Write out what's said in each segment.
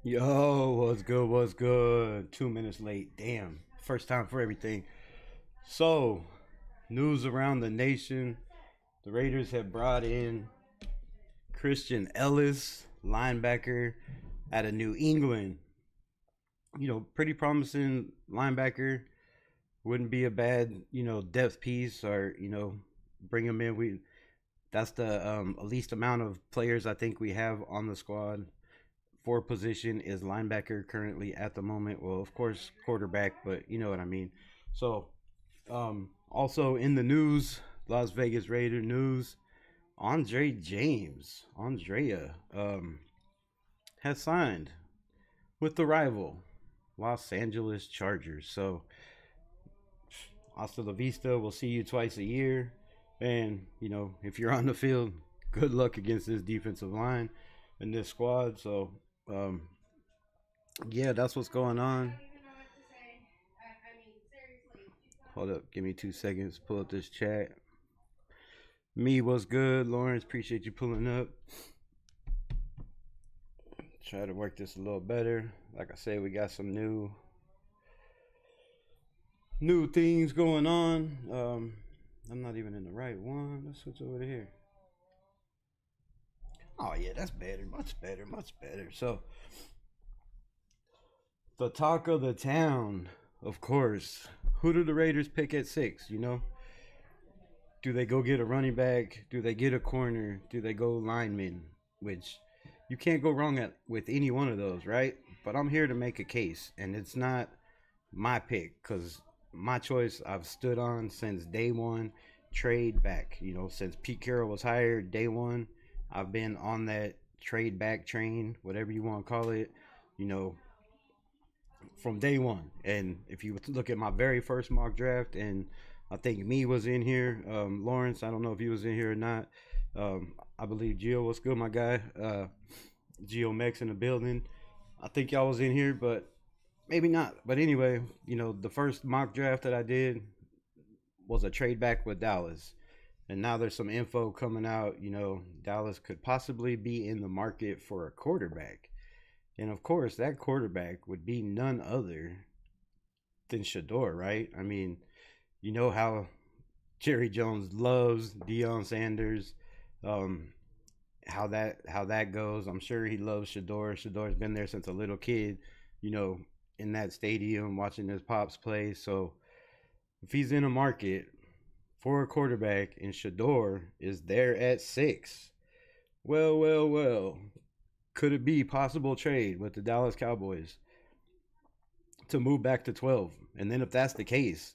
Yo, what's good? What's good? 2 minutes late. Damn. First time for everything. So, news around the nation. The Raiders have brought in Christian Ellis, linebacker out of New England. Pretty promising linebacker. Wouldn't be a bad, depth piece or, bring him in. That's the least amount of players I think we have on the squad for position is linebacker currently at the moment. Well, of course, quarterback, but you know what I mean. So, also in the news, Las Vegas Raider news, Andrea, has signed with the rival Los Angeles Chargers. So, hasta la vista. We'll see you twice a year. And, if you're on the field, good luck against this defensive line and this squad. So, um, yeah, that's what's going on. Hold up, give me 2 seconds. Pull up this chat. Me, what's good? Lawrence, appreciate you pulling up. Try to work this a little better. Like I said, we got some new things going on. I'm not even in the right one. Let's switch over to here. Oh yeah, that's better. Much better. Much better. So the talk of the town, of course. Who do the Raiders pick at 6? Do they go get a running back? Do they get a corner? Do they go lineman? Which you can't go wrong with any one of those, right? But I'm here to make a case, and it's not my pick because my choice I've stood on since day one. Trade back, since Pete Carroll was hired, day one, I've been on that trade back train, whatever you want to call it, you know, from day one. And if you look at my very first mock draft, and I think me was in here, Lawrence, I don't know if he was in here or not. I believe Gio, what's good, my guy? Gio Mex in the building. I think y'all was in here, but maybe not. But anyway, the first mock draft that I did was a trade back with Dallas. And now there's some info coming out, Dallas could possibly be in the market for a quarterback. And of course, that quarterback would be none other than Shador, right? I mean, you know how Jerry Jones loves Deion Sanders, how that goes. I'm sure he loves Shador. Shador's been there since a little kid, you know, in that stadium watching his pops play. So if he's in a market for a quarterback and Shador is there at 6, well, could it be possible trade with the Dallas Cowboys to move back to 12? And then if that's the case,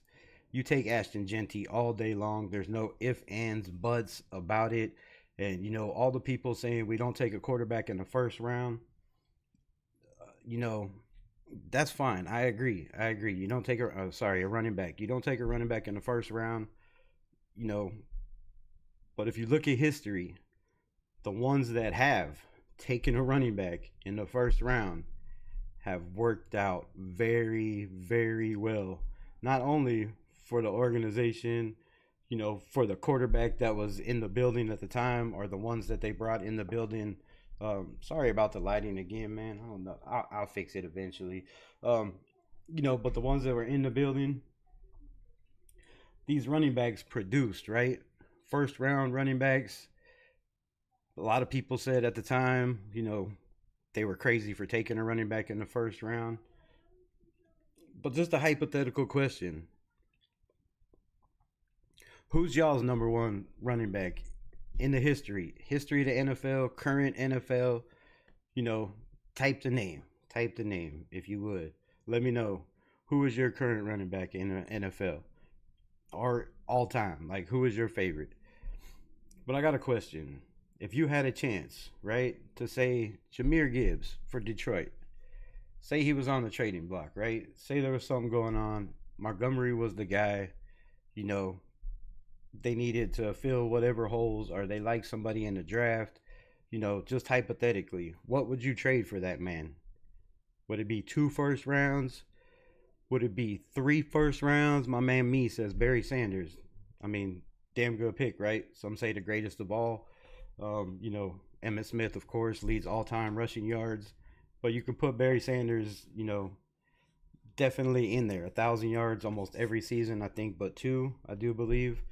you take Ashton Jeanty all day long. There's no ifs, ands, buts about it. And, all the people saying we don't take a quarterback in the first round, you know, that's fine. I agree. You don't take a running back. You don't take a running back in the first round, you know. But if you look at history, the ones that have taken a running back in the first round have worked out very, very well. Not only for the organization, for the quarterback that was in the building at the time, or the ones that they brought in the building. Sorry about the lighting again, man. I don't know. I'll fix it eventually. But the ones that were in the building, these running backs produced, right? First round running backs. A lot of people said at the time, they were crazy for taking a running back in the first round. But just a hypothetical question. Who's y'all's number one running back in the history of the NFL, current NFL? Type the name. If you would. Let me know, who is your current running back in the NFL or all time? Like, who is your favorite? But I got a question. If you had a chance, right, to say Jahmyr Gibbs for Detroit, say he was on the trading block, right? Say there was something going on. Montgomery was the guy, they needed to fill whatever holes, or they like somebody in the draft, just hypothetically, what would you trade for that man? Would it be 2 first rounds? Would it be 3 first rounds? My man me says Barry Sanders. I mean, damn good pick, right? Some say the greatest of all. Emmitt Smith, of course, leads all-time rushing yards. but you can put Barry Sanders, definitely in there. 1,000 yards almost every season, I think, but two, I do believe,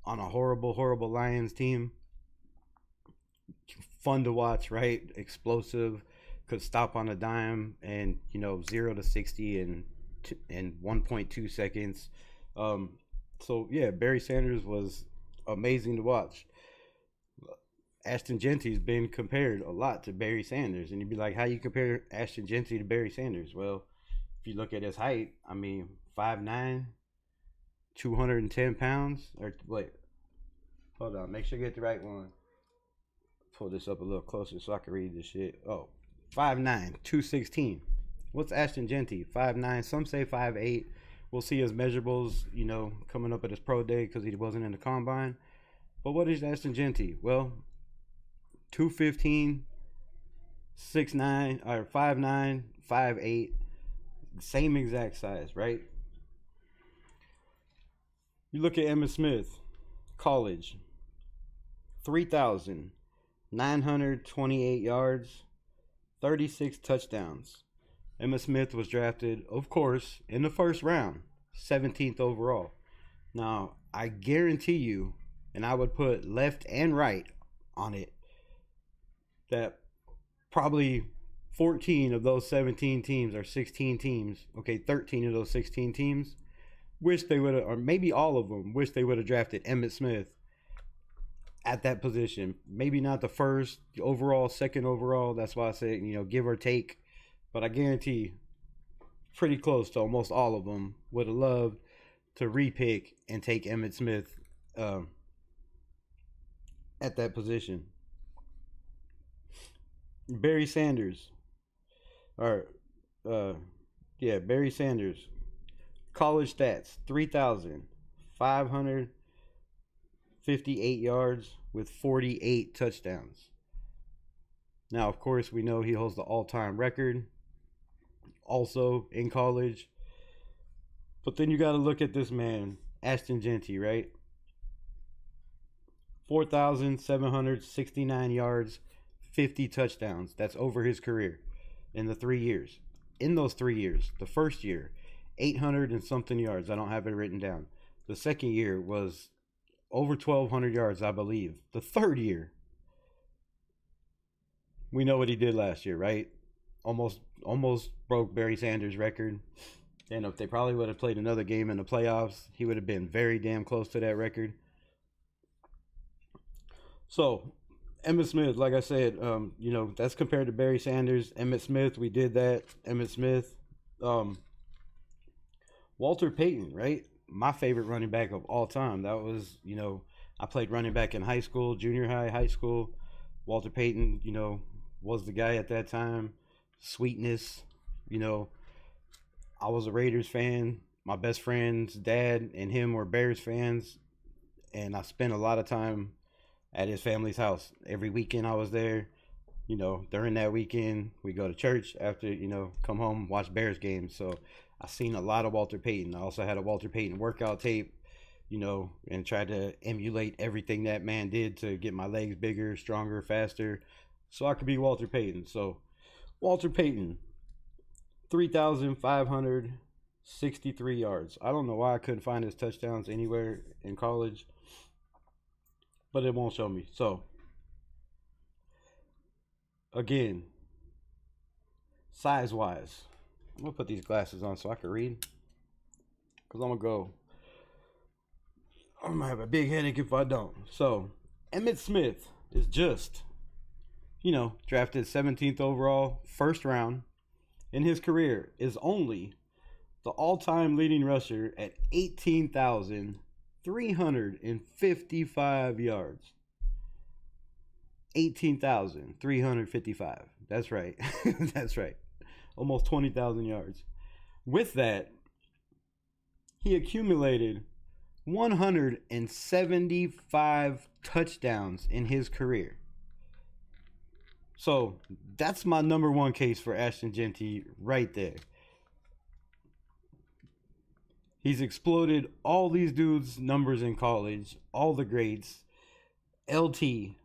on a horrible, horrible Lions team. Fun to watch, right? Explosive, could stop on a dime, and 0 to 60 in 1.2 seconds. So yeah, Barry Sanders was amazing to watch. Ashton Jeanty's been compared a lot to Barry Sanders, and you'd be like, how you compare Ashton Jeanty to Barry Sanders? Well, if you look at his height, I mean, 5'9", 210 pounds. Or wait, hold on, make sure you get the right one. Pull this up a little closer so I can read this shit. Oh, 5'9", 216. What's Ashton Jeanty? 5'9", some say 5'8". We'll see his measurables, coming up at his pro day because he wasn't in the combine. But what is Ashton Jeanty? Well, 215, 6'9", or 5'9", 5'8", same exact size, right? You look at Emmitt Smith, college, 3,928 yards, 36 touchdowns. Emmitt Smith was drafted, of course, in the first round, 17th overall. Now, I guarantee you, and I would put left and right on it, that probably 14 of those 17 teams or 16 teams, 13 of those 16 teams, wish they would have, or maybe all of them, wish they would have drafted Emmitt Smith at that position. Maybe not the first overall, second overall. That's why I say, give or take. But I guarantee pretty close to almost all of them would have loved to repick and take Emmitt Smith at that position. Barry Sanders. Barry Sanders. College stats, 3,558 yards with 48 touchdowns. Now, of course, we know he holds the all-time record also in college. But then you got to look at this man, Ashton Jeanty, right? 4,769 yards, 50 touchdowns. That's over his career in the 3 years. In those 3 years, the first year, 800 and something yards. I don't have it written down. The second year was over 1,200 yards, I believe. The third year, we know what he did last year, right? Almost broke Barry Sanders' record. And if they probably would have played another game in the playoffs, he would have been very damn close to that record. So, Emmitt Smith, like I said, that's compared to Barry Sanders. Emmitt Smith, we did that. Emmitt Smith. Walter Payton, right? My favorite running back of all time. That was, I played running back in high school, junior high, high school. Walter Payton, was the guy at that time. Sweetness, I was a Raiders fan. My best friend's dad and him were Bears fans. And I spent a lot of time at his family's house. Every weekend I was there. During that weekend, we go to church after, come home, watch Bears games. So I seen a lot of Walter Payton. I also had a Walter Payton workout tape, and tried to emulate everything that man did to get my legs bigger, stronger, faster, so I could be Walter Payton. So Walter Payton, 3,563 yards. I don't know why I couldn't find his touchdowns anywhere in college, but it won't show me. So, again, size-wise, I'm going to put these glasses on so I can read, because I'm going to have a big headache if I don't. So, Emmitt Smith is just, drafted 17th overall, first round. In his career is only the all-time leading rusher at 18,355 yards. 18,355. That's right. That's right. Almost 20,000 yards. With that, he accumulated 175 touchdowns in his career. So that's my number one case for Ashton Jeanty right there. He's exploded all these dudes' numbers in college, all the greats. LT,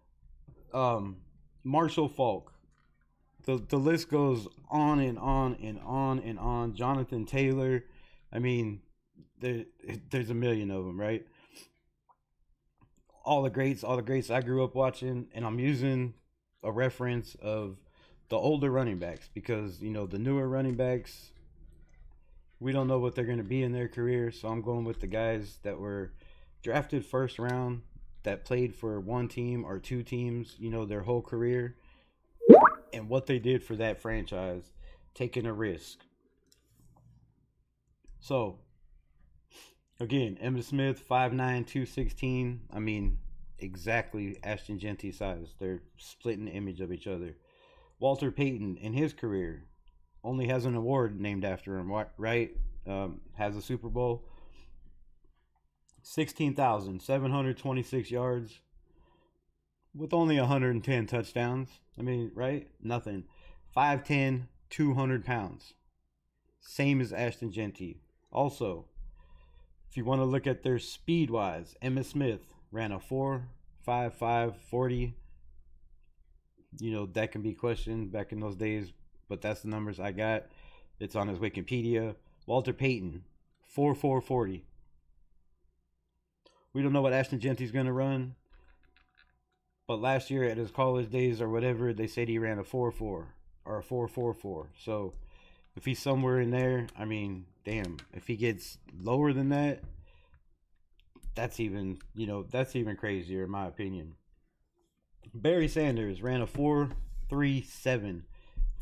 Marshall Faulk, the list goes on and on and on and on. Jonathan Taylor, I mean, there's a million of them, right? All the greats I grew up watching, and I'm using a reference of the older running backs because the newer running backs, we don't know what they're going to be in their career. So I'm going with the guys that were drafted first round, that played for one team or two teams, their whole career, and what they did for that franchise, taking a risk. So, again, Emmitt Smith, 5'9", 216. I mean, exactly Ashton Jeanty size. They're splitting the image of each other. Walter Payton, in his career, only has an award named after him, right? Has a Super Bowl. 16,726 yards with only 110 touchdowns. I mean, right? Nothing. 5'10", 200 pounds. Same as Ashton Jeanty. Also, if you want to look at their speed-wise, Emmitt Smith ran a 4.55 40. That can be questioned back in those days, but that's the numbers I got. It's on his Wikipedia. Walter Payton, 4.4 40. We don't know what Ashton Jeanty's going to run, but last year at his college days or whatever, they said he ran a 4.4 or a 4.44. So if he's somewhere in there, I mean, damn. If he gets lower than that, that's even crazier in my opinion. Barry Sanders ran a 4.37,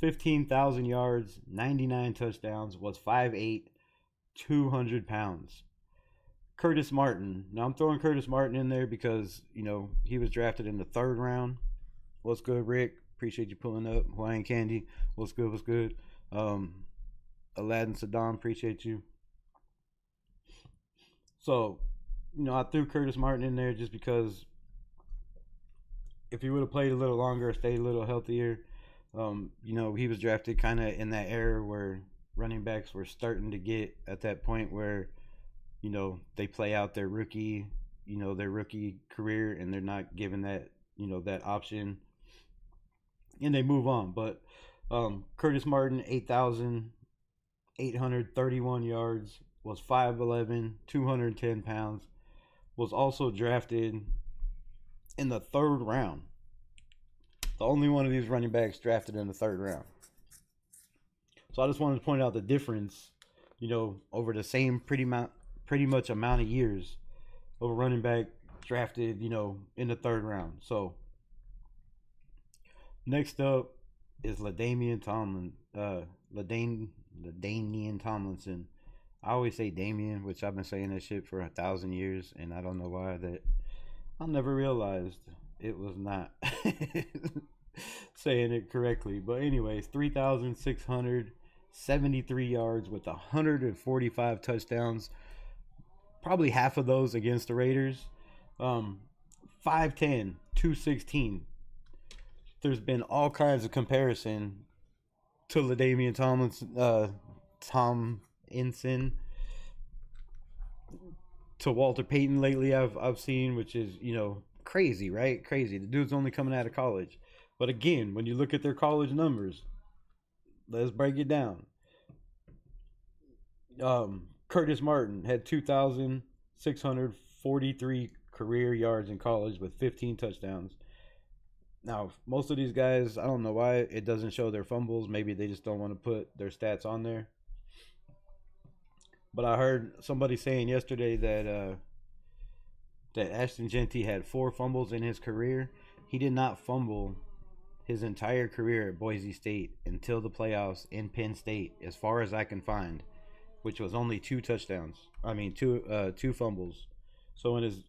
15,000 yards, 99 touchdowns, was 5'8", 200 pounds. Curtis Martin. Now I'm throwing Curtis Martin in there because, he was drafted in the 3rd round. What's good, Rick? Appreciate you pulling up. Hawaiian Candy. What's good? Aladdin Saddam, appreciate you. So, I threw Curtis Martin in there just because if he would have played a little longer, stayed a little healthier, he was drafted kind of in that era where running backs were starting to get at that point where, they play out their rookie career and they're not given that, that option and they move on. But Curtis Martin, 8,831 yards, was 5'11", 210 pounds, was also drafted in the 3rd round. The only one of these running backs drafted in the 3rd round. So I just wanted to point out the difference, over the same pretty much amount of years of a running back drafted, in the 3rd round. So next up is LaDainian Tomlinson. I always say Damian, which I've been saying that shit for 1,000 years, and I don't know why that I never realized it was not saying it correctly. But anyways, 3,673 yards with 145 touchdowns. Probably half of those against the Raiders. 5'10", 216. There's been all kinds of comparison to LaDainian Tomlinson to Walter Payton lately. I've seen, which is crazy, right? Crazy. The dude's only coming out of college, but again, when you look at their college numbers, let's break it down. Curtis Martin had 2,643 career yards in college with 15 touchdowns. Now, most of these guys, I don't know why it doesn't show their fumbles. Maybe they just don't want to put their stats on there. But I heard somebody saying yesterday that Ashton Jeanty had 4 fumbles in his career. He did not fumble his entire career at Boise State until the playoffs in Penn State, as far as I can find, which was only 2 touchdowns. I mean, two fumbles. So in his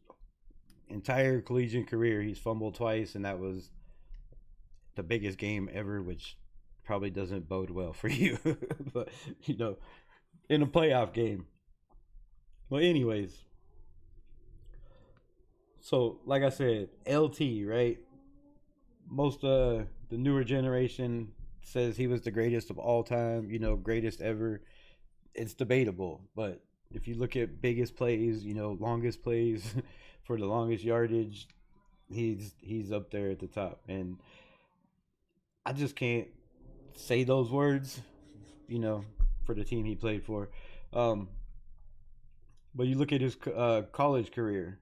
entire collegiate career, he's fumbled twice, and that was the biggest game ever, which probably doesn't bode well for you. But, in a playoff game. Well, anyways. So, like I said, LT, right? Most the newer generation says he was the greatest of all time, greatest ever. It's debatable, but if you look at biggest plays, longest plays for the longest yardage, he's up there at the top. And I just can't say those words, you know, for the team he played for. Um, but you look at his college career,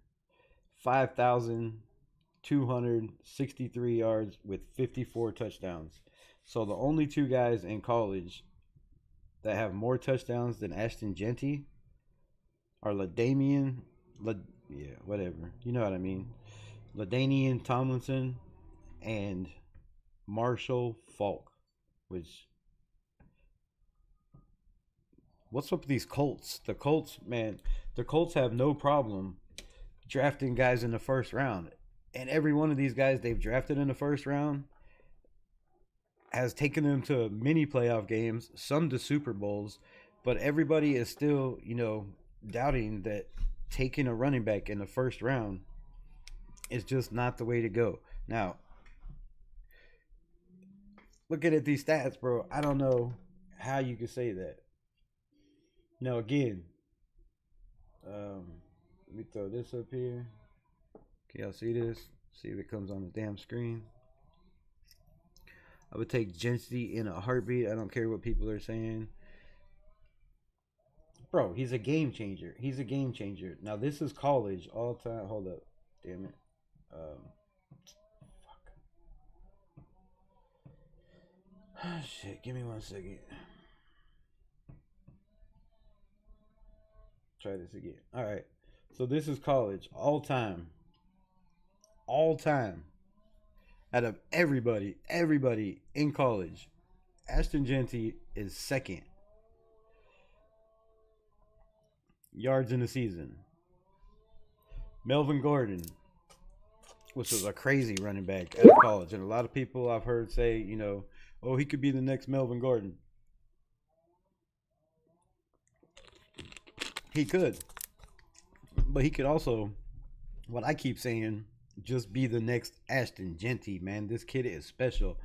5,263 yards with 54 touchdowns. So the only two guys in college that have more touchdowns than Ashton Jeanty are yeah, whatever. You know what I mean. LaDainian Tomlinson and Marshall Falk. Which, what's up with these Colts? The Colts, man, the Colts have no problem drafting guys in the first round. And every one of these guys they've drafted in the first round has taken them to many playoff games, some to Super Bowls, but everybody is still, doubting that taking a running back in the first round is just not the way to go. Now, looking at these stats, bro, I don't know how you could say that. Now, again, let me throw this up here. Can y'all see this? See if it comes on the damn screen. I would take Jeanty in a heartbeat. I don't care what people are saying. Bro, he's a game changer. He's a game changer. Now, this is college all time. Hold up. Damn it. Fuck. Shit, give me 1 second. Try this again. All right. So this is college all time. All time. Out of everybody in college, Ashton Jeanty is second. Yards in the season. Melvin Gordon, which was a crazy running back out of college. And a lot of people I've heard say, oh, he could be the next Melvin Gordon. He could. But he could also, what I keep saying, just be the next Ashton Jeanty, man. This kid is special.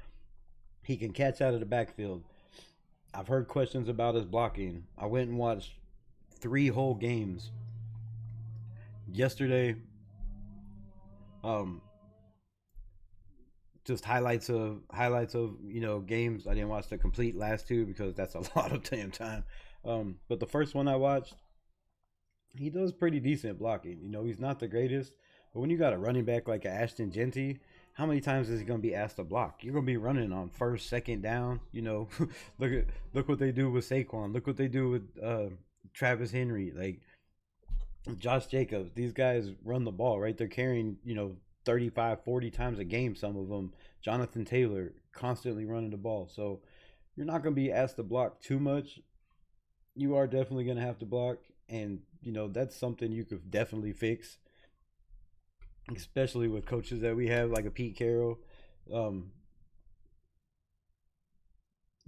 He can catch out of the backfield. I've heard questions about his blocking. I went and watched 3 whole games yesterday. Just highlights of games. I didn't watch the complete last 2 because that's a lot of damn time. But the first one I watched, he does pretty decent blocking. He's not the greatest, but when you got a running back like Ashton Jeanty, how many times is he going to be asked to block? You're going to be running on first, second down. Look what they do with Saquon. Look what they do with Travis Henry, like Josh Jacobs. These guys run the ball, right? They're carrying, 35, 40 times a game, some of them. Jonathan Taylor constantly running the ball. So you're not going to be asked to block too much. You are definitely going to have to block, and that's something you could definitely fix, especially with coaches that we have like a Pete Carroll,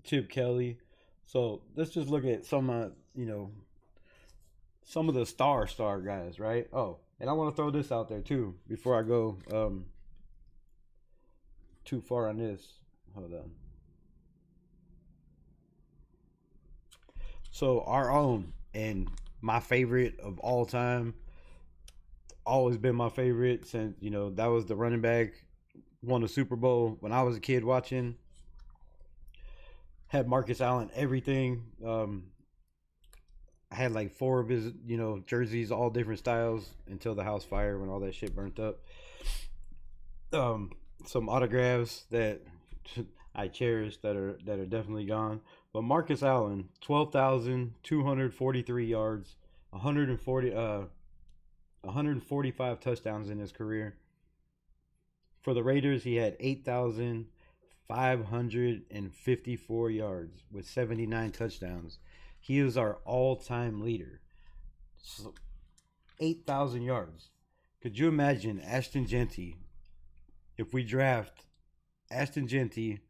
Chip Kelly. So let's just look at some of the star guys, right? Oh, and I want to throw this out there too before I go too far on this. Hold on. So our own and my favorite of all time, always been my favorite since, that was the running back, won a Super Bowl when I was a kid watching. Had Marcus Allen everything. I had like 4 of his, jerseys, all different styles until the house fire when all that shit burnt up. Some autographs that I cherish that are definitely gone. But Marcus Allen, 12,243 yards, 145 touchdowns in his career. For the Raiders, he had 8,554 yards with 79 touchdowns. He is our all-time leader. So, 8,000 yards. Could you imagine Ashton Jeanty if we draft Ashton Jeanty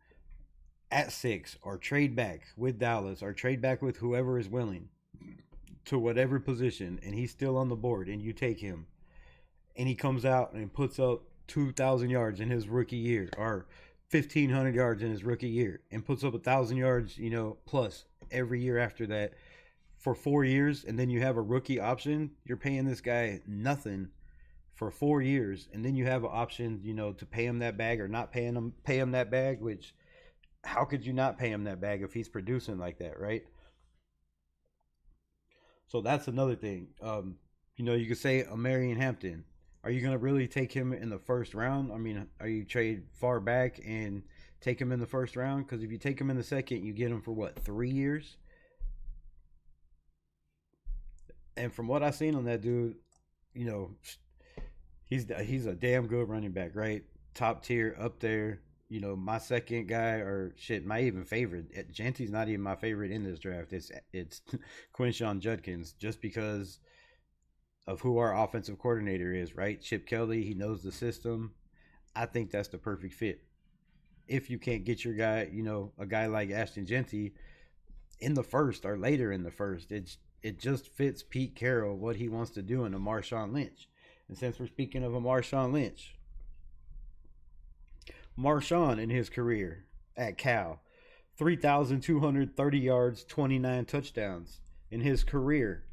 at 6 or trade back with Dallas or trade back with whoever is willing to whatever position, and he's still on the board, and you take him, and he comes out and puts up 2,000 yards in his rookie year or 1,500 yards in his rookie year and puts up 1,000 yards, plus every year after that for 4 years, and then you have a rookie option, you're paying this guy nothing for 4 years, and then you have an option, to pay him that bag or not pay him that bag, which How could you not pay him that bag if he's producing like that, right? So that's another thing. You could say a Marion Hampton. Are you gonna really take him in the first round? I mean, are you trade far back and take him in the first round? Because if you take him in the second, you get him for what, 3 years? And from what I've seen on that dude, you know, he's a damn good running back, right? Top tier, up there. My second guy, or shit, my even favorite. Jeanty's not even my favorite in this draft. It's Quinshawn Judkins, just because of who our offensive coordinator is, right? Chip Kelly, he knows the system. I think that's the perfect fit. If you can't get your guy, a guy like Ashton Jeanty in the first or later in the first, it just fits Pete Carroll what he wants to do in a Marshawn Lynch. And since we're speaking of a Marshawn Lynch, Marshawn in his career at Cal, 3,230 yards, 29 touchdowns in his career.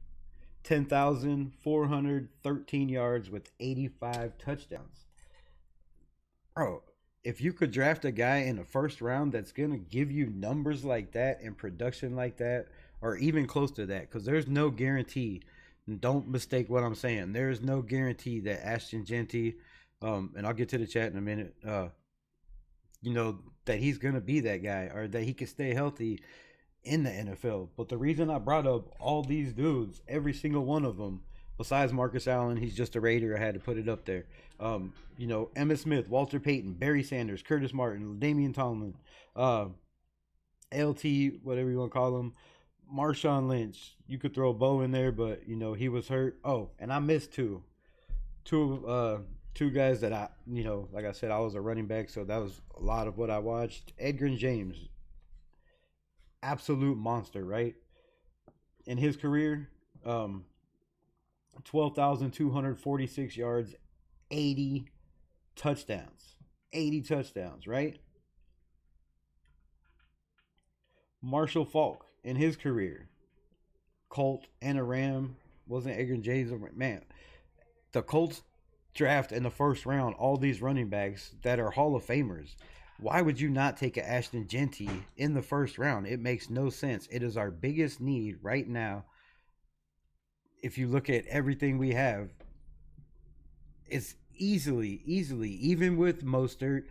10,413 yards with 85 touchdowns. Bro, if you could draft a guy in the first round that's going to give you numbers like that and production like that, or even close to that, because there's no guarantee. Don't mistake what I'm saying. There's no guarantee that Ashton Jeanty, and I'll get to the chat in a minute, that he's going to be that guy or that he can stay healthy in the NFL. But the reason I brought up all these dudes, every single one of them, besides Marcus Allen, he's just a Raider. I had to put it up there. Emmitt Smith, Walter Payton, Barry Sanders, Curtis Martin, Damian Tomlin, LT, whatever you want to call him, Marshawn Lynch. You could throw Bo in there, but he was hurt. Oh, and I missed two guys that like I said, I was a running back, so that was a lot of what I watched. Edgerrin James, absolute monster, right? In his career, 12,246 yards, 80 touchdowns. 80 touchdowns, right? Marshall Faulk, in his career, Colt and a Ram, wasn't Edgerrin James, man. The Colts draft in the first round all these running backs that are Hall of Famers. Why would you not take an Ashton Jeanty in the first round? It makes no sense. It is our biggest need right now. If you look at everything we have, it's easily, even with Mostert,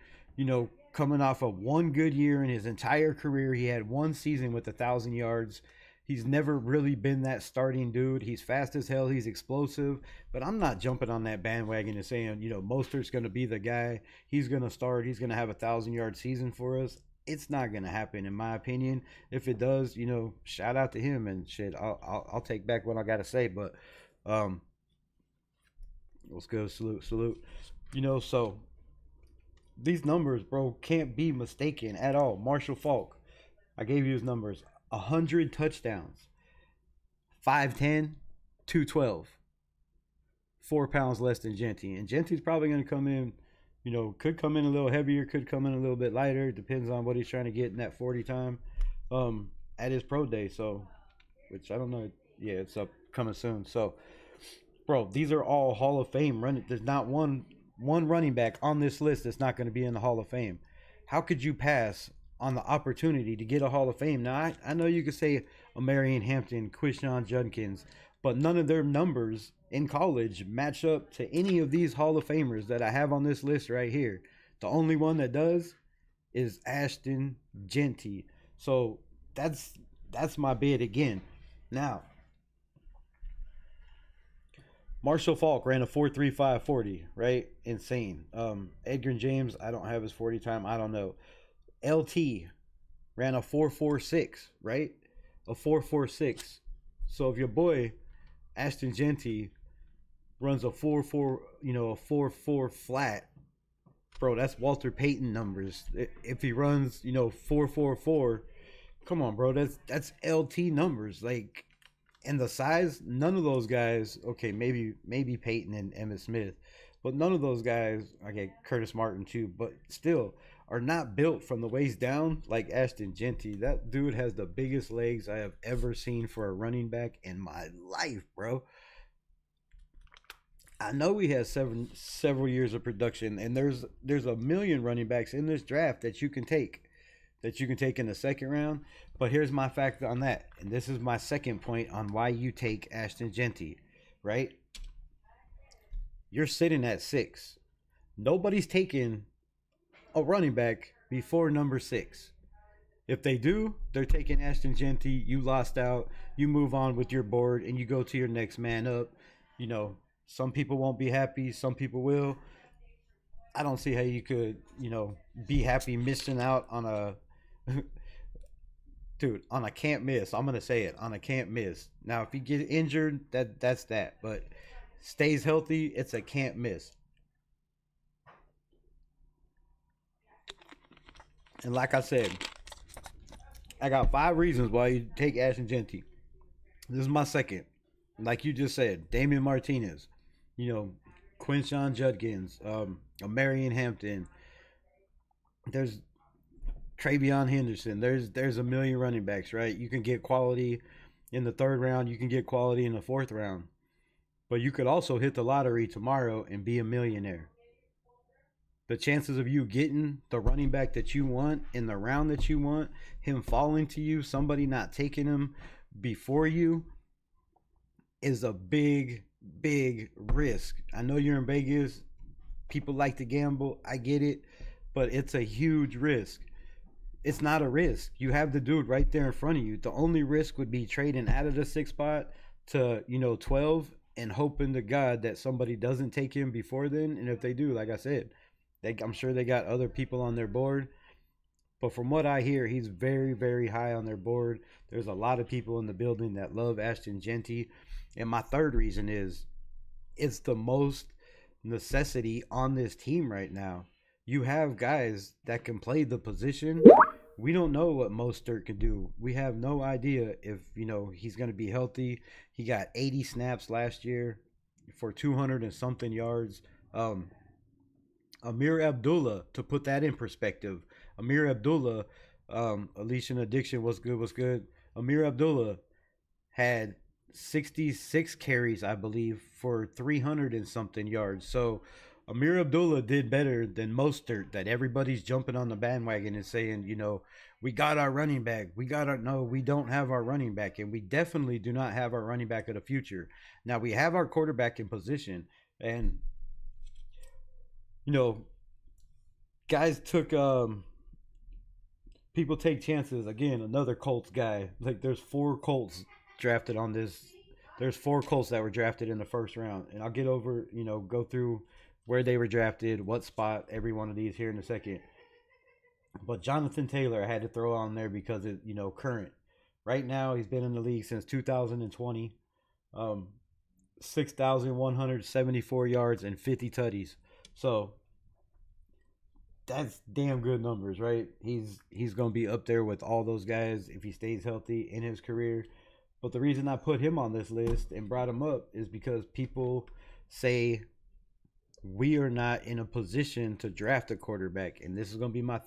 coming off of one good year in his entire career. He had one season with 1,000 yards. He's never really been that starting dude. He's fast as hell. He's explosive. But I'm not jumping on that bandwagon and saying, Mostert's going to be the guy. He's going to start. He's going to have 1,000-yard season for us. It's not going to happen, in my opinion. If it does, shout out to him and shit. I'll take back what I got to say. But let's go. Salute. So these numbers, bro, can't be mistaken at all. Marshall Faulk, I gave you his numbers. 100 touchdowns, 5'10", 212, 4 pounds less than Jeanty. And Genty's probably going to come in, could come in a little heavier, could come in a little bit lighter. Depends on what he's trying to get in that 40 time at his pro day. So, which I don't know. Yeah, it's up coming soon. So, bro, these are all Hall of Fame running. There's not one running back on this list that's not going to be in the Hall of Fame. How could you pass on the opportunity to get a Hall of Fame? Now, I know you could say a Marion Hampton, Quinshawn Judkins, but none of their numbers in college match up to any of these Hall of Famers that I have on this list right here. The only one that does is Ashton Jeanty. So that's my bid again. Now, Marshall Faulk ran a 4.35 40, right? Insane. Edgerrin James, I don't have his 40 time. I don't know. LT ran a 4.46, right? A 4.46. So if your boy Ashton Jeanty runs a 4.4, a 4.4 flat, bro, that's Walter Payton numbers. If he runs, 4.44, come on, bro, that's LT numbers. Like, and the size, none of those guys. Okay, maybe Payton and Emmitt Smith, but none of those guys. Okay, Curtis Martin too, but still are not built from the waist down like Ashton Jeanty. That dude has the biggest legs I have ever seen for a running back in my life, bro. I know he has several years of production, and there's a million running backs in this draft that you can take. that you can take in the second round. But here's my fact on that. And this is my second point on why you take Ashton Jeanty, right? You're sitting at 6. Nobody's taking a running back before number 6. If they do, they're taking Ashton Jeanty. You lost out. You move on with your board and you go to your next man up. You know, some people won't be happy. Some people will. I don't see how you could, be happy missing out on a dude, on a can't miss. I'm gonna say it, on a can't miss. Now, if you get injured, that's that. But stays healthy, it's a can't miss. And like I said, I got 5 reasons why you take Ashton Jeanty. This is my second. Like you just said, Damian Martinez, Quinshawn Judkins, Marion Hampton. There's Travion Henderson. There's a million running backs, right? You can get quality in the 3rd round. You can get quality in the 4th round. But you could also hit the lottery tomorrow and be a millionaire. The chances of you getting the running back that you want in the round that you want, him falling to you, somebody not taking him before you, is a big, big risk. I know you're in Vegas. People like to gamble. I get it. But it's a huge risk. It's not a risk. You have the dude right there in front of you. The only risk would be trading out of the 6th spot to, 12 and hoping to God that somebody doesn't take him before then. And if they do, like I said, I'm sure they got other people on their board. But from what I hear, he's very, very high on their board. There's a lot of people in the building that love Ashton Jeanty. And my 3rd reason is it's the most necessity on this team right now. You have guys that can play the position. We don't know what Mostert can do. We have no idea if, he's going to be healthy. He got 80 snaps last year for 200 and something yards. Amir Abdullah, to put that in perspective, Amir Abdullah, Alicia Addiction was good. Amir Abdullah had 66 carries, I believe, for 300 and something yards. So Amir Abdullah did better than Mostert, that everybody's jumping on the bandwagon and saying, we got our running back. No, we don't have our running back. And we definitely do not have our running back of the future. Now, we have our quarterback in position. And, guys took, people take chances. Again, another Colts guy. Like, there's 4 Colts drafted on this. There's 4 Colts that were drafted in the 1st round. And I'll go through where they were drafted, what spot, every one of these here in a second. But Jonathan Taylor I had to throw on there because it, current. Right now, he's been in the league since 2020. 6,174 yards and 50 tutties. So that's damn good numbers, right? He's going to be up there with all those guys if he stays healthy in his career. But the reason I put him on this list and brought him up is because people say we are not in a position to draft a quarterback, and this is going to be my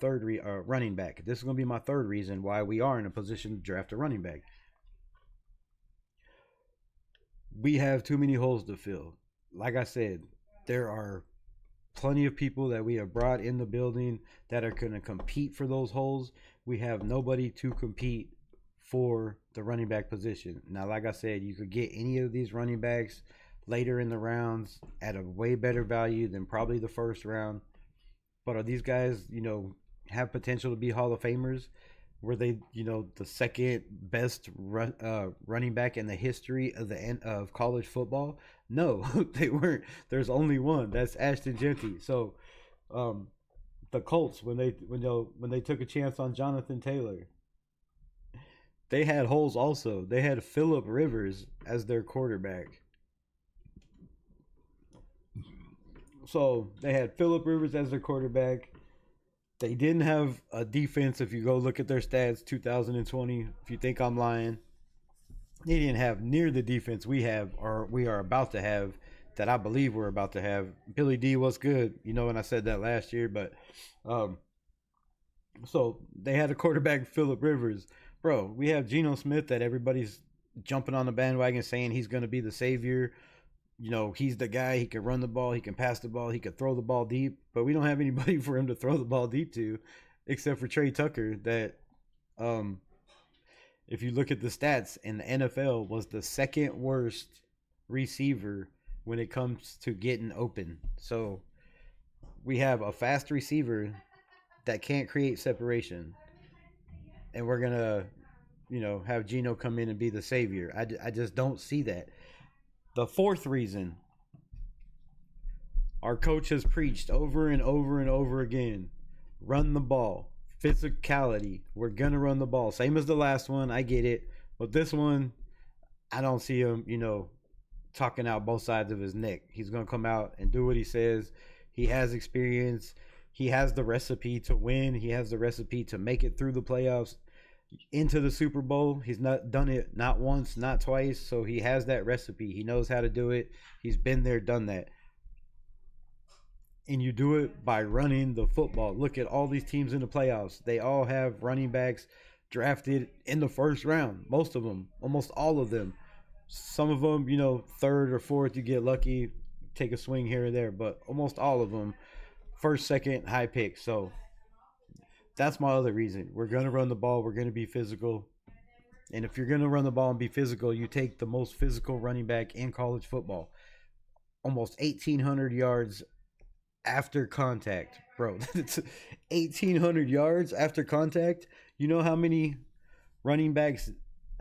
running back. This is going to be my 3rd reason why we are in a position to draft a running back. We have too many holes to fill. Like I said, there are plenty of people that we have brought in the building that are going to compete for those holes. We have nobody to compete for the running back position. Now, like I said, you could get any of these running backs later in the rounds at a way better value than probably the 1st round. But are these guys, have potential to be Hall of Famers? Were they, the second best running back in the history of the end of college football? No, they weren't. There's only one. That's Ashton Jeanty. So, the Colts, when they took a chance on Jonathan Taylor, they had holes also. They had Phillip Rivers as their quarterback. So they had Phillip Rivers as their quarterback. They didn't have a defense. If you go look at their stats, 2020, if you think I'm lying, they didn't have near the defense we have or we are about to have, that I believe we're about to have. Billy D was good, and I said that last year. But so they had a quarterback, Phillip Rivers. Bro, we have Geno Smith that everybody's jumping on the bandwagon saying he's going to be the savior. He's the guy. He can run the ball. He can pass the ball. He can throw the ball deep. But we don't have anybody for him to throw the ball deep to. except for Trey Tucker. That um, if you look at the stats in the NFL, was the second worst receiver when it comes to getting open. So we have a fast receiver that can't create separation, and we're gonna, have Geno come in and be the savior. I just don't see that. The fourth reason, our coach has preached over and over and over again: run the ball, physicality. We're gonna run the ball, same as the last one. I get it, but this one, I don't see him, talking out both sides of his neck. He's gonna come out and do what he says. He has experience. He has the recipe to win. He has the recipe to make it through the playoffs, into the Super Bowl. He's not done it not once, not twice. So he has that recipe. He knows how to do it. He's been there, done that. And you do it by running the football. Look at all these teams in the playoffs. They all have running backs drafted in the first round. Most of them, almost all of them. Some of them, third or fourth, you get lucky, take a swing here or there. But almost all of them, first, second, high pick. So that's my other reason. We're going to run the ball. We're going to be physical. And if you're going to run the ball and be physical, you take the most physical running back in college football. Almost 1,800 yards after contact, bro. 1,800 yards after contact. You know how many running backs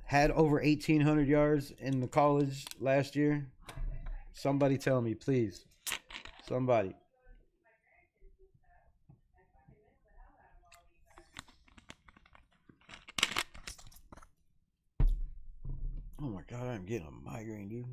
had over 1,800 yards in the college last year? Somebody tell me, please. Somebody. Oh my God, I'm getting a migraine, dude.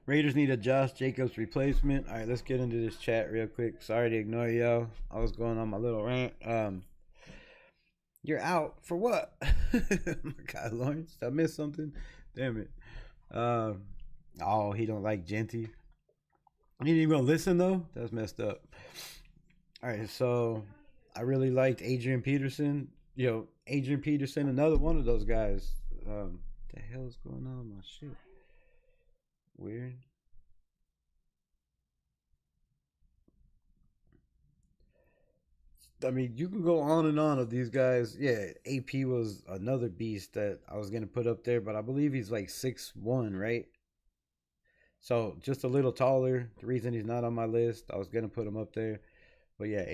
Raiders need a Josh Jacobs replacement. All right, let's get into this chat real quick. Sorry to ignore y'all. I was going on my little rant. You're out for what? Oh my God, Lawrence, did I miss something? Damn it. Oh, he don't like Jeanty. He ain't even gonna listen though. That's messed up. All right, so I really liked Adrian Peterson. Adrian Peterson, another one of those guys. The hell is going on with my shit? Weird. I mean, you can go on and on of these guys. Yeah, AP was another beast that I was gonna put up there, but I believe he's like 6'1", right? So just a little taller. The reason he's not on my list, I was gonna put him up there, but yeah,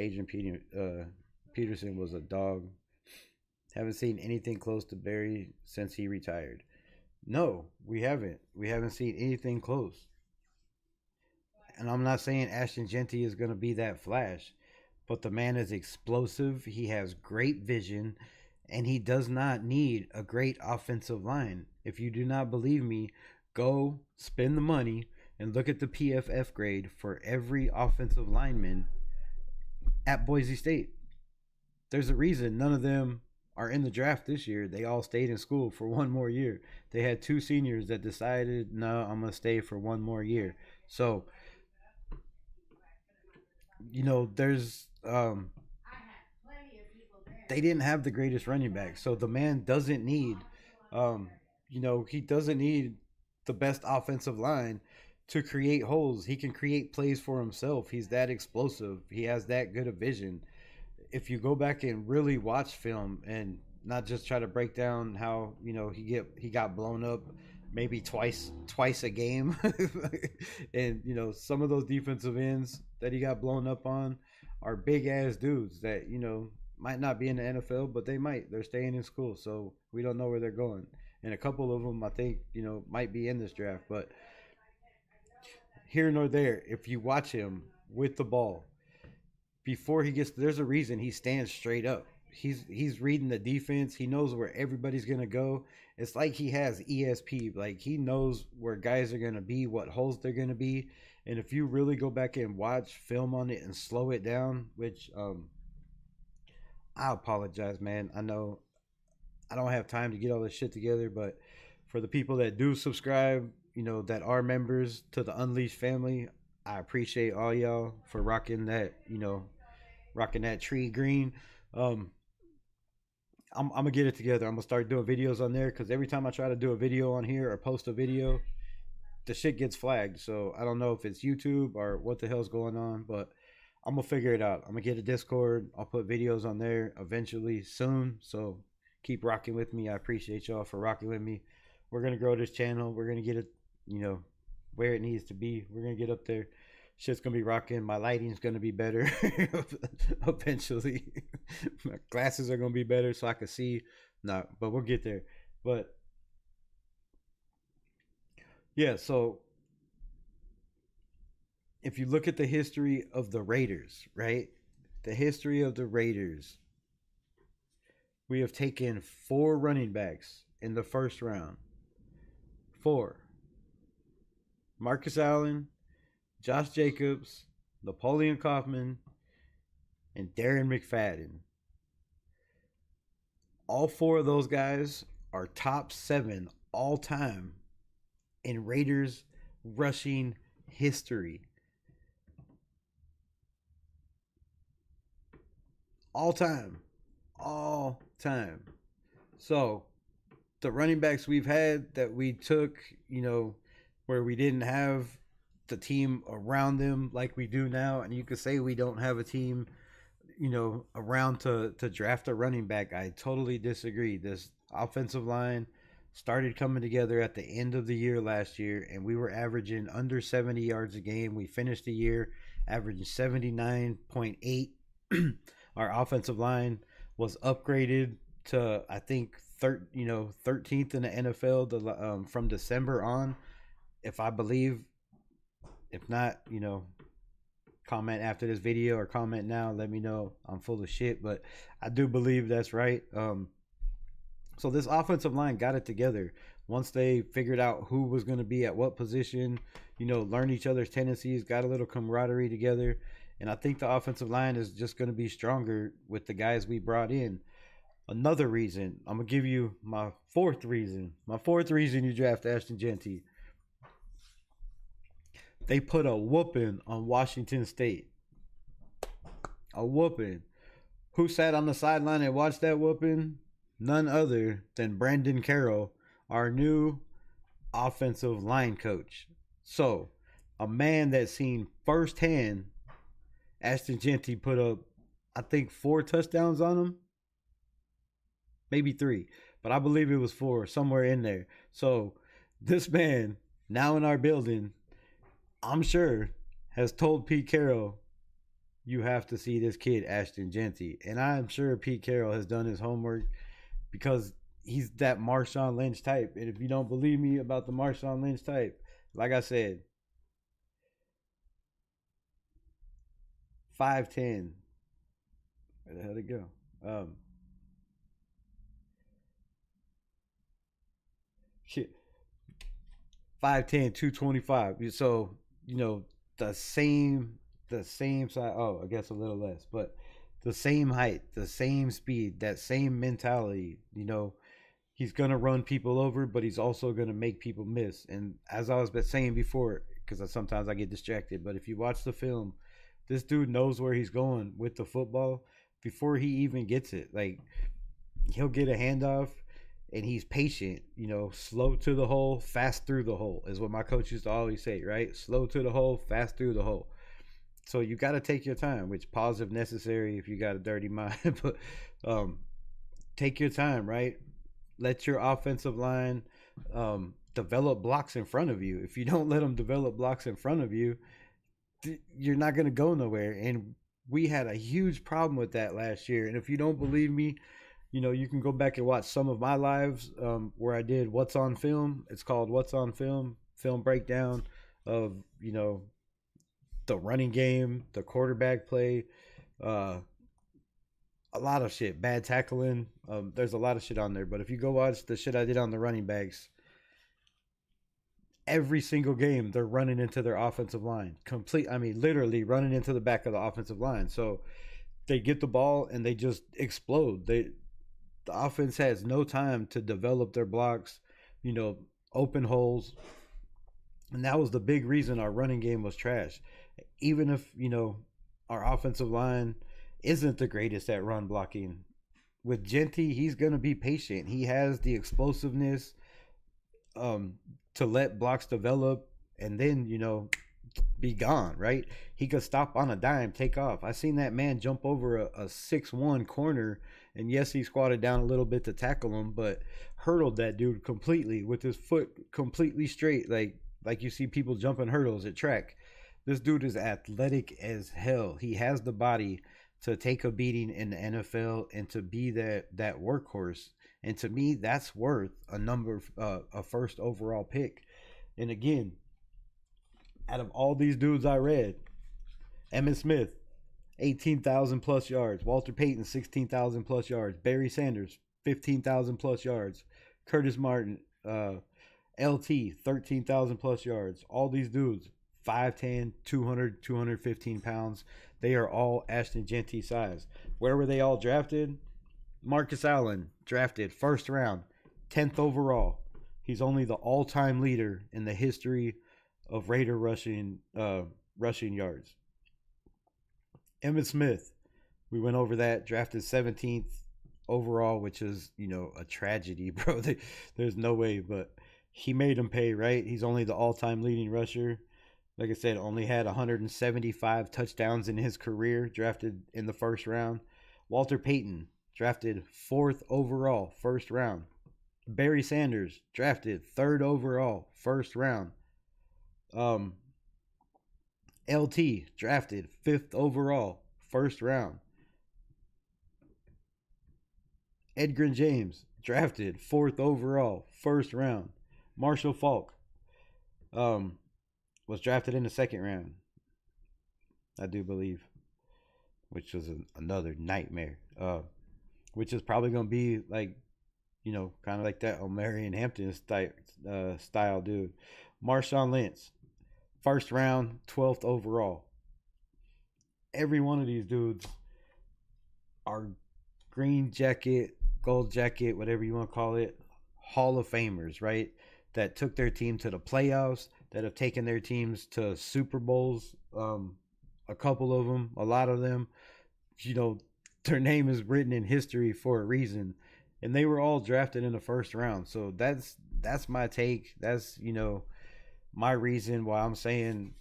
Peterson was a dog. Haven't seen anything close to Barry since he retired. No, we haven't. We haven't seen anything close. And I'm not saying Ashton Jeanty is going to be that flash, but the man is explosive. He has great vision, and he does not need a great offensive line. If you do not believe me, go spend the money and look at the PFF grade for every offensive lineman at Boise State. There's a reason none of them are in the draft this year. They all stayed in school for one more year. They had two seniors that decided, no, I'm going to stay for one more year. So, there's they didn't have the greatest running back. So the man doesn't need he doesn't need the best offensive line to create holes. He can create plays for himself. He's that explosive. He has that good of vision. If you go back and really watch film and not just try to break down how he got blown up maybe twice a game, and some of those defensive ends that he got blown up on are big ass dudes that might not be in the NFL, but they might. They're staying in school, so we don't know where they're going. And a couple of them, I think, might be in this draft, but here nor there. If you watch him with the ball, before he gets, there's a reason he stands straight up. He's reading the defense. He knows where everybody's gonna go. It's like he has ESP. Like he knows where guys are gonna be, what holes they're gonna be. And if you really go back and watch film on it and slow it down, which I apologize, man. I know I don't have time to get all this shit together, but for the people that do subscribe, that are members to the Unleashed family, I appreciate all y'all for rocking that tree green. I'm gonna get it together. I'm gonna start doing videos on there because every time I try to do a video on here or post a video, the shit gets flagged. So I don't know if it's YouTube or what the hell's going on, but I'm gonna figure it out. I'm gonna get a Discord. I'll put videos on there eventually soon. So keep rocking with me. I appreciate y'all for rocking with me. We're gonna grow this channel. We're gonna get it, you know, where it needs to be. We're gonna get up there. Shit's gonna be rocking. My lighting's gonna be better eventually. My glasses are gonna be better so I can see. No, but we'll get there. But yeah, so if you look at the history of the Raiders, right? The history of the Raiders, we have taken 4 running backs in the first round. 4. Marcus Allen, Josh Jacobs, Napoleon Kaufman, and Darren McFadden. All 4 of those guys are top 7 all time in Raiders rushing history. All time. All time. So the running backs we've had that we took, you know, where we didn't have the team around them like we do now, and you could say we don't have a team, you know, around to draft a running back. I totally disagree. This offensive line started coming together at the end of the year last year, and we were averaging under 70 yards a game. We finished the year averaging 79.8. Our offensive line was upgraded to, I think, 13th in the NFL from December on, if I believe. If not, you know, comment after this video or comment now. Let me know. I'm full of shit, but I do believe that's right. So this offensive line got it together once they figured out who was going to be at what position, you know, learned each other's tendencies, got a little camaraderie together. And I think the offensive line is just going to be stronger with the guys we brought in. Another reason, I'm going to give you my fourth reason. My fourth reason you draft Ashton Jeanty. They put a whooping on Washington State. A whooping. Who sat on the sideline and watched that whooping? None other than Brandon Carroll, our new offensive line coach. So, a man that's seen firsthand Ashton Jeanty put up, I think, 4 touchdowns on him. Maybe 3. But I believe it was 4, somewhere in there. So, this man, now in our building, I'm sure, has told Pete Carroll, you have to see this kid, Ashton Jeanty. And I'm sure Pete Carroll has done his homework because he's that Marshawn Lynch type. And if you don't believe me about the Marshawn Lynch type, like I said, 5'10". Where the hell did it go? Shit. 5'10", 225. So, you know, the same size. Oh, I guess a little less, but the same height, the same speed, that same mentality. You know, he's gonna run people over, but he's also gonna make people miss. And as I was saying before, because sometimes I get distracted, but if you watch the film, this dude knows where he's going with the football before he even gets it. Like, he'll get a handoff and he's patient, you know, slow to the hole, fast through the hole is what my coach used to always say, right? Slow to the hole, fast through the hole. So you got to take your time, which pause if necessary if you got a dirty mind, but take your time, right? Let your offensive line develop blocks in front of you. If you don't let them develop blocks in front of you, you're not going to go nowhere. And we had a huge problem with that last year. And if you don't believe me, you know, you can go back and watch some of my lives where I did What's on Film. It's called What's on Film, film breakdown of, you know, the running game, the quarterback play, a lot of shit, bad tackling. There's a lot of shit on there. But if you go watch the shit I did on the running backs, every single game they're running into their offensive line. Literally running into the back of the offensive line. So they get the ball and they just explode. The offense has no time to develop their blocks, you know, open holes. And that was the big reason our running game was trash. Even if, you know, our offensive line isn't the greatest at run blocking, with Jeanty, he's going to be patient. He has the explosiveness to let blocks develop. and then, be gone, right? He could stop on a dime, take off. I seen that man jump over a 6'1" corner, and yes, he squatted down a little bit to tackle him, but hurdled that dude completely with his foot completely straight, like you see people jumping hurdles at track. This dude is athletic as hell. He has the body to take a beating in the NFL and to be that workhorse. And to me, that's worth a first overall pick. And again, out of all these dudes I read, Emmitt Smith, 18,000 plus yards. Walter Payton, 16,000 plus yards. Barry Sanders, 15,000 plus yards. Curtis Martin, LT, 13,000 plus yards. All these dudes, 5'10", 200, 215 pounds. They are all Ashton Jeanty size. Where were they all drafted? Marcus Allen, drafted first round, 10th overall. He's only the all-time leader in the history of Raider rushing yards. Emmitt Smith, we went over that, drafted 17th overall, which is, a tragedy, bro. There's no way, but he made him pay, right? He's only the all-time leading rusher. Like I said, only had 175 touchdowns in his career, drafted in the first round. Walter Payton, drafted 4th overall, first round. Barry Sanders, drafted 3rd overall, first round. LT, drafted 5th overall, first round. Edgerrin James, drafted 4th overall, first round. Marshall Faulk was drafted in the 2nd round, I do believe, which was another nightmare. Which is probably going to be like, kind of like that Omarion Hampton style dude. Marshawn Lynch, first round, 12th overall. Every one of these dudes are green jacket, gold jacket, whatever you want to call it, Hall of Famers, right? That took their team to the playoffs, that have taken their teams to Super Bowls, a couple of them, a lot of them, their name is written in history for a reason, and they were all drafted in the first round. So that's my take. That's my reason why I'm saying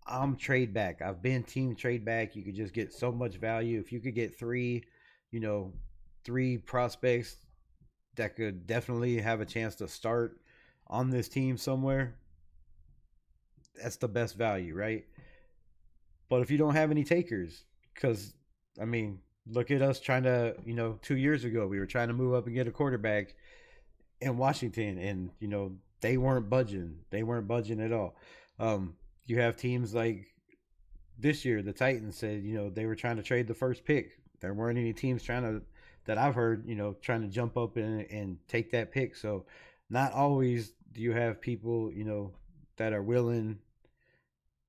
I'm trade back. I've been team trade back. You could just get so much value if you could get three prospects that could definitely have a chance to start on this team somewhere. That's the best value, right? But if you don't have any takers, because look at us trying to, 2 years ago, we were trying to move up and get a quarterback in Washington, and, they weren't budging. They weren't budging at all. You have teams like this year, the Titans said, they were trying to trade the first pick. There weren't any teams that I've heard, trying to jump up and take that pick. So not always do you have people, that are willing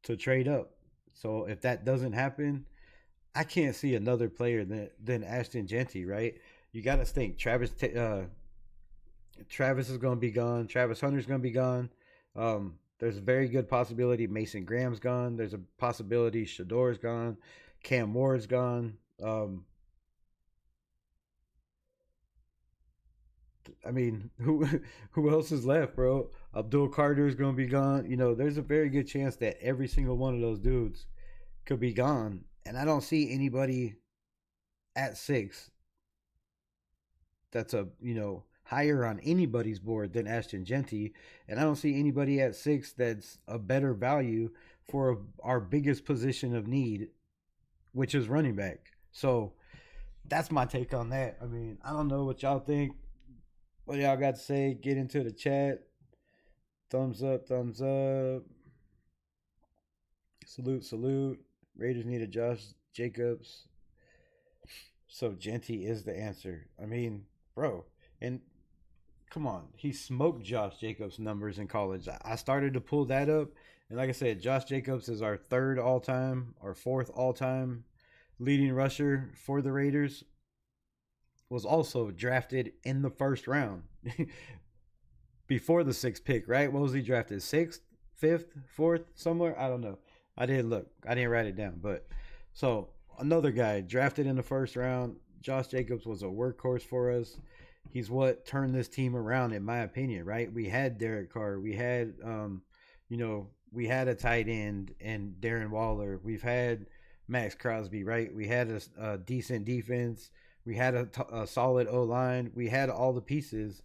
to trade up. So if that doesn't happen, I can't see another player than Ashton Jeanty, right? You got to think Travis is going to be gone. Travis Hunter's going to be gone. There's a very good possibility Mason Graham's gone. There's a possibility Shador's gone. Cam Ward's gone. Who else is left, bro? Abdul Carter is going to be gone. There's a very good chance that every single one of those dudes could be gone. And I don't see anybody at 6 that's higher on anybody's board than Ashton Jeanty. And I don't see anybody at 6 that's a better value for our biggest position of need, which is running back. So that's my take on that. I don't know what y'all think. What y'all got to say? Get into the chat. Thumbs up, thumbs up. Salute. Raiders need a Josh Jacobs. So Jeanty is the answer. Bro, and come on, he smoked Josh Jacobs' numbers in college. I started to pull that up, and like I said, Josh Jacobs is our 3rd all-time or 4th all-time leading rusher for the Raiders. Was also drafted in the first round before the 6th pick, right? What was he drafted? 6th, 5th, 4th, somewhere? I don't know. I didn't look. I didn't write it down. But so another guy drafted in the first round. Josh Jacobs was a workhorse for us. He's what turned this team around, in my opinion, right? We had Derek Carr. We had, we had a tight end and Darren Waller. We've had Max Crosby, right? We had a decent defense. We had a solid O line. We had all the pieces.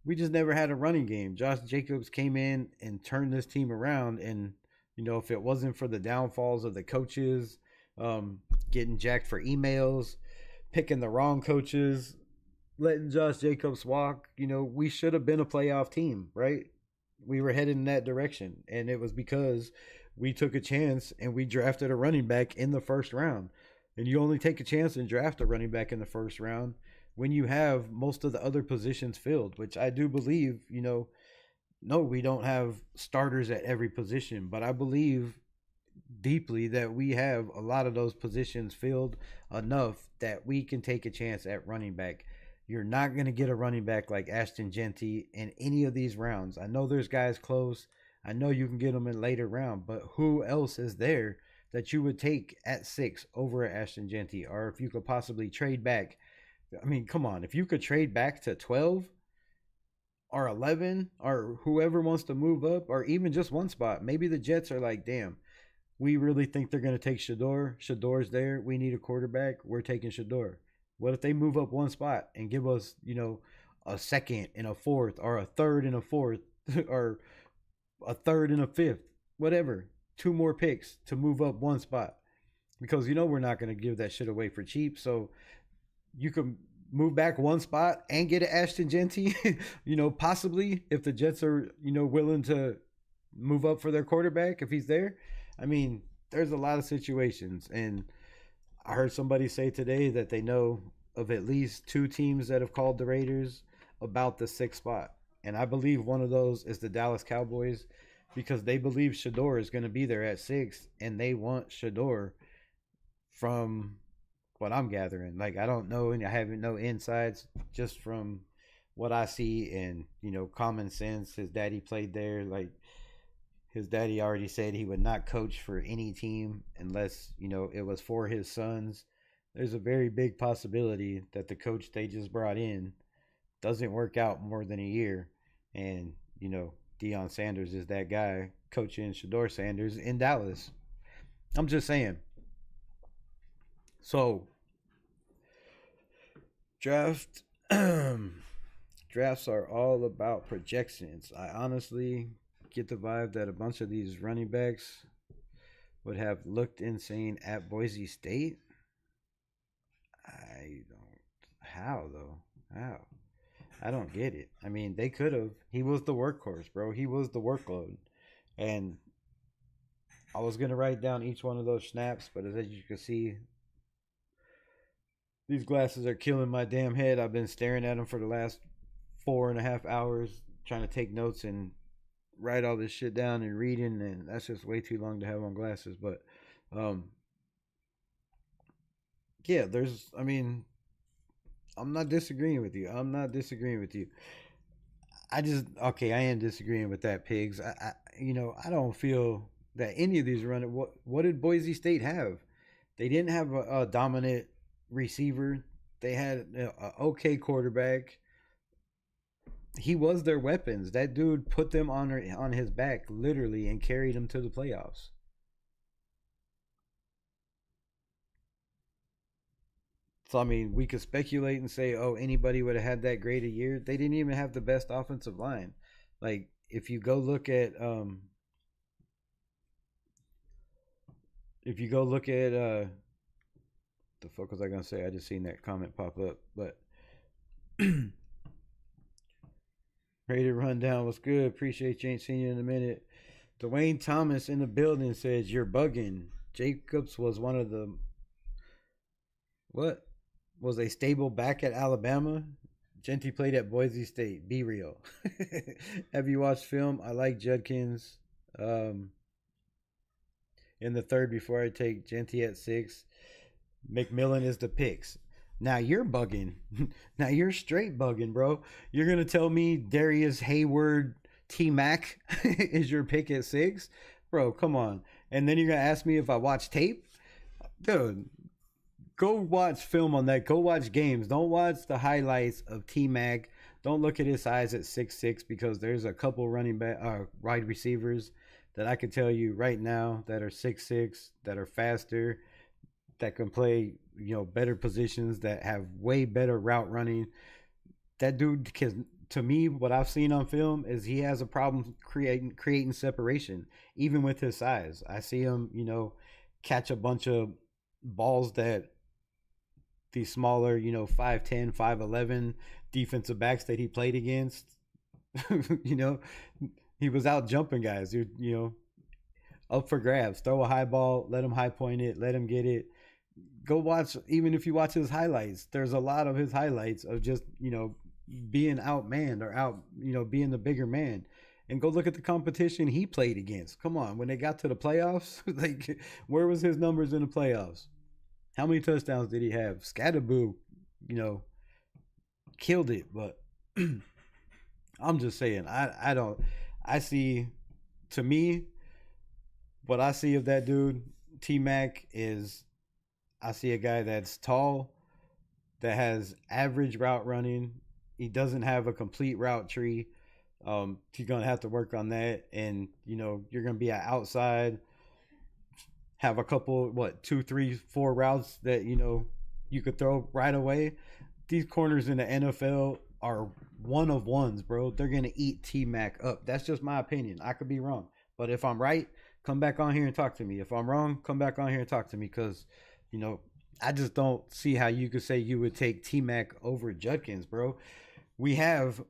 We just never had a running game. Josh Jacobs came in and turned this team around. And, if it wasn't for the downfalls of the coaches, getting jacked for emails, picking the wrong coaches, letting Josh Jacobs walk, we should have been a playoff team, right? We were headed in that direction. And it was because we took a chance and we drafted a running back in the first round. And you only take a chance and draft a running back in the first round when you have most of the other positions filled, which I do believe, no, we don't have starters at every position, but I believe deeply that we have a lot of those positions filled enough that we can take a chance at running back. You're not going to get a running back like Ashton Jeanty in any of these rounds. I know there's guys close. I know you can get them in later round, but who else is there that you would take at 6 over Ashton Jeanty? Or if you could possibly trade back. I mean, come on. If you could trade back to 12 or 11 or whoever wants to move up or even just one spot, maybe the Jets are like, damn, we really think they're going to take Shador. Shador's there. We need a quarterback. We're taking Shador. What if they move up one spot and give us, a second and a fourth or a third and a fourth or a third and a fifth, whatever, 2 more picks to move up one spot? Because, we're not going to give that shit away for cheap. So you can move back one spot and get an Ashton Jeanty, possibly if the Jets are, willing to move up for their quarterback if he's there. I mean, there's a lot of situations. And I heard somebody say today that they know of at least 2 teams that have called the Raiders about the 6th spot. And I believe one of those is the Dallas Cowboys because they believe Shador is going to be there at 6 and they want Shador from what I'm gathering. Like, I don't know and I haven't no insights, just from what I see and, common sense. His daddy played there. Like, his daddy already said he would not coach for any team unless, it was for his sons. There's a very big possibility that the coach they just brought in doesn't work out more than a year. And, Deion Sanders is that guy coaching Shador Sanders in Dallas. I'm just saying. So, drafts are all about projections. I honestly get the vibe that a bunch of these running backs would have looked insane at Boise State. I don't. How, though? How? I don't get it. I mean, they could have. He was the workhorse, bro. He was the workload. And I was going to write down each one of those snaps, but as you can see, these glasses are killing my damn head. I've been staring at them for the last 4.5 hours, trying to take notes and write all this shit down and reading, and that's just way too long to have on glasses. But yeah, I'm not disagreeing with you. I am disagreeing with that, Pigs. I don't feel that any of these running. What did Boise State have? They didn't have a dominant receiver. They had an okay quarterback. He was their weapons. That dude put them on his back, literally, and carried them to the playoffs. So, I mean, we could speculate and say, oh, anybody would have had that great a year. They didn't even have the best offensive line. Like, if you go look at the fuck was I gonna say? I just seen that comment pop up. But Raider Rundown was good. Appreciate you. Ain't seen you in a minute. Dwayne Thomas in the building says you're bugging. Jacobs was one of the was a stable back at Alabama. Jeanty played at Boise State. Be real. Have you watched film? I like Judkins in the 3rd before I take Jeanty at 6. McMillan is the picks. Now you're bugging. Now you're straight bugging, bro. You're going to tell me Darius Hayward T-Mac is your pick at 6? Bro, come on. And then you're going to ask me if I watch tape? Dude, go watch film on that. Go watch games. Don't watch the highlights of T-Mac. Don't look at his size at 6'6", because there's a couple running back wide receivers that I could tell you right now that are 6'6", that are faster, that can play, better positions, that have way better route running. That dude can, to me, what I've seen on film is he has a problem creating separation, even with his size. I see him, catch a bunch of balls that these smaller, 5'10", 5'11" defensive backs that he played against, you know, he was out jumping guys. Up for grabs. Throw a high ball, let him high point it, let him get it. Go watch, even if you watch his highlights, there's a lot of his highlights of just, being outmanned or out, being the bigger man. And go look at the competition he played against. Come on, when they got to the playoffs, like, where was his numbers in the playoffs? How many touchdowns did he have? Scatterboo, you know, killed it. But I'm just saying, I see, to me, what I see of that dude, T Mac, is I see a guy that's tall, that has average route running. He doesn't have a complete route tree. He's gonna have to work on that, and you're gonna be outside, have a couple, 2, 3, 4 routes that you could throw right away. These corners in the NFL are one of ones, bro. They're gonna eat T Mac up. That's just my opinion. I could be wrong, but if I'm right, come back on here and talk to me. If I'm wrong, come back on here and talk to me, because I just don't see how you could say you would take T Mac over Judkins, bro. We have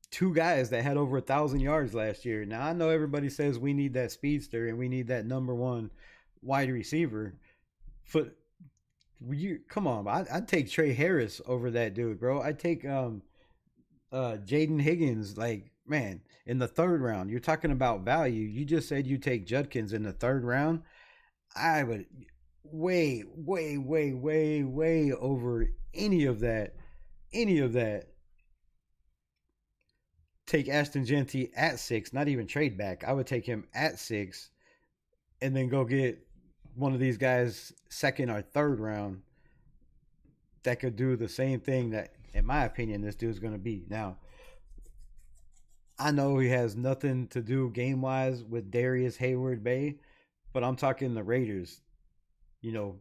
two guys that had over 1,000 yards last year. Now, I know everybody says we need that speedster and we need that number one wide receiver. Come on, I'd take Trey Harris over that dude, bro. I'd take Jaden Higgins, like, man, in the third round. You're talking about value. You just said you take Judkins in the third round. I would way, way, way, way, way over any of that. Take Ashton Jeanty at 6, not even trade back. I would take him at 6 and then go get one of these guys second or third round that could do the same thing that, in my opinion, this dude's going to be. Now, I know he has nothing to do game-wise with Darius Hayward-Bay, but I'm talking the Raiders.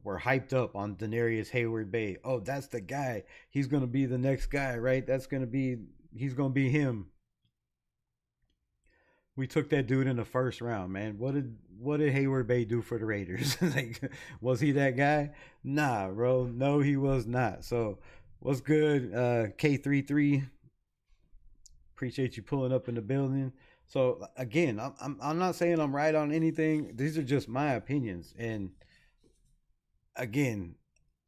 We're hyped up on Denarius Hayward-Bay. Oh, that's the guy. He's going to be the next guy, right? He's going to be him. We took that dude in the first round, man. What did Hayward-Bay do for the Raiders? Like, was he that guy? Nah, bro. No, he was not. So, what's good, K33? Appreciate you pulling up in the building. So, again, I'm not saying I'm right on anything. These are just my opinions. And again,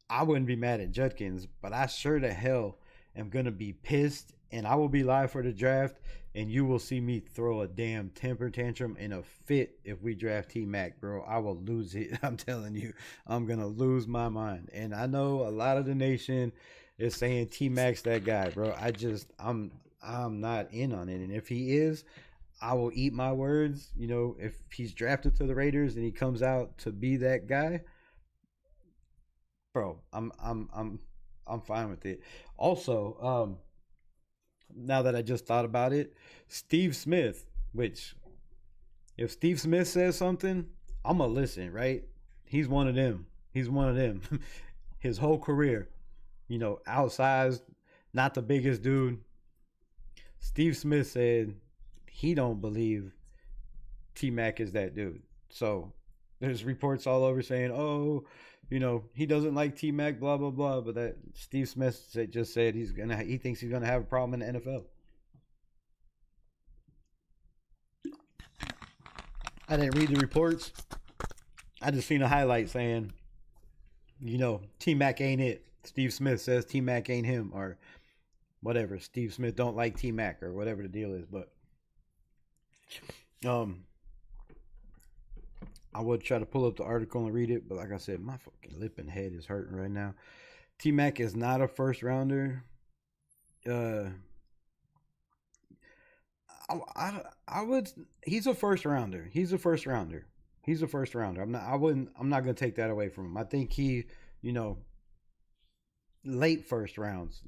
I wouldn't be mad at Judkins, but I sure the hell am gonna be pissed, and I will be live for the draft, and you will see me throw a damn temper tantrum in a fit if we draft T-Mac, bro. I will lose it. I'm telling you, I'm gonna lose my mind. And I know a lot of the nation is saying T-Mac's that guy, bro. I'm not in on it, and if he is, I will eat my words. If he's drafted to the Raiders and he comes out to be that guy, bro, I'm fine with it. Also, now that I just thought about it, Steve Smith, which, if Steve Smith says something, I'm gonna listen, right? He's one of them. His whole career, outsized, not the biggest dude. Steve Smith said he don't believe T-Mac is that dude. So there's reports all over saying, oh, he doesn't like T-Mac, blah, blah, blah. But that Steve Smith just said he thinks he's going to have a problem in the NFL. I didn't read the reports. I just seen a highlight saying, T-Mac ain't it. Steve Smith says T-Mac ain't him, or whatever. Steve Smith don't like T-Mac, or whatever the deal is. But I would try to pull up the article and read it, but like I said, my fucking lip and head is hurting right now. T-Mac is not a first rounder. He's a first rounder. I'm not gonna take that away from him. I think he, late first rounds.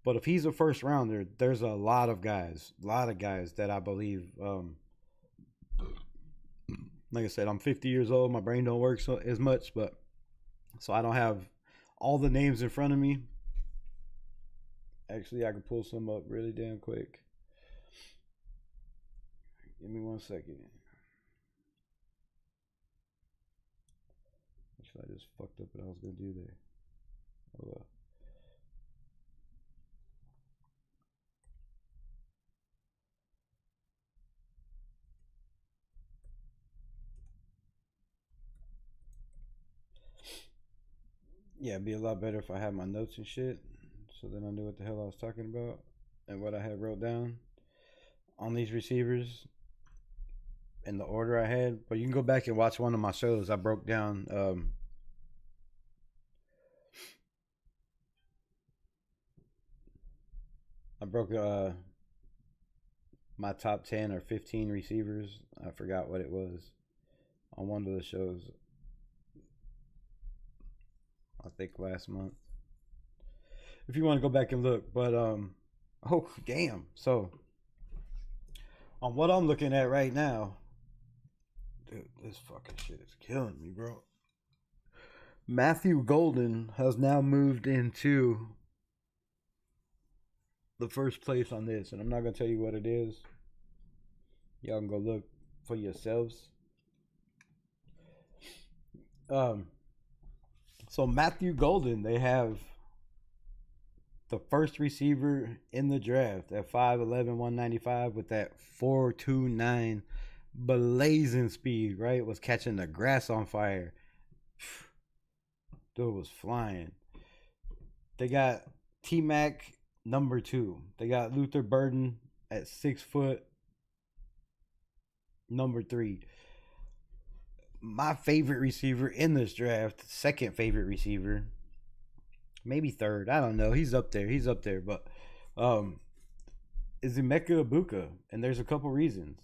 But if he's a first rounder, there's a lot of guys that I believe Like I said, I'm 50 years old. My brain don't work so as much, but so I don't have all the names in front of me. Actually, I can pull some up really damn quick. Give me 1 second. Actually, I just fucked up what I was gonna do there. Oh well. Yeah, it'd be a lot better if I had my notes and shit, so then I knew what the hell I was talking about and what I had wrote down on these receivers in the order I had. But you can go back and watch one of my shows. I broke down. I broke my top 10 or 15 receivers. I forgot what it was on one of the shows. I think last month. If you want to go back and look, but oh damn. So on what I'm looking at right now, dude, this fucking shit is killing me, bro. Matthew Golden has now moved into the first place on this, and I'm not gonna tell you what it is. Y'all can go look for yourselves. Um, so Matthew Golden, they have the first receiver in the draft at 5'11", 195 with that 4.29 blazing speed, right? Was catching the grass on fire. Dude was flying. They got T-Mac number 2. They got Luther Burden at 6 foot number 3. My favorite receiver in this draft, second favorite receiver, maybe third, I don't know. He's up there, but is Emeka Ibuka, and there's a couple reasons.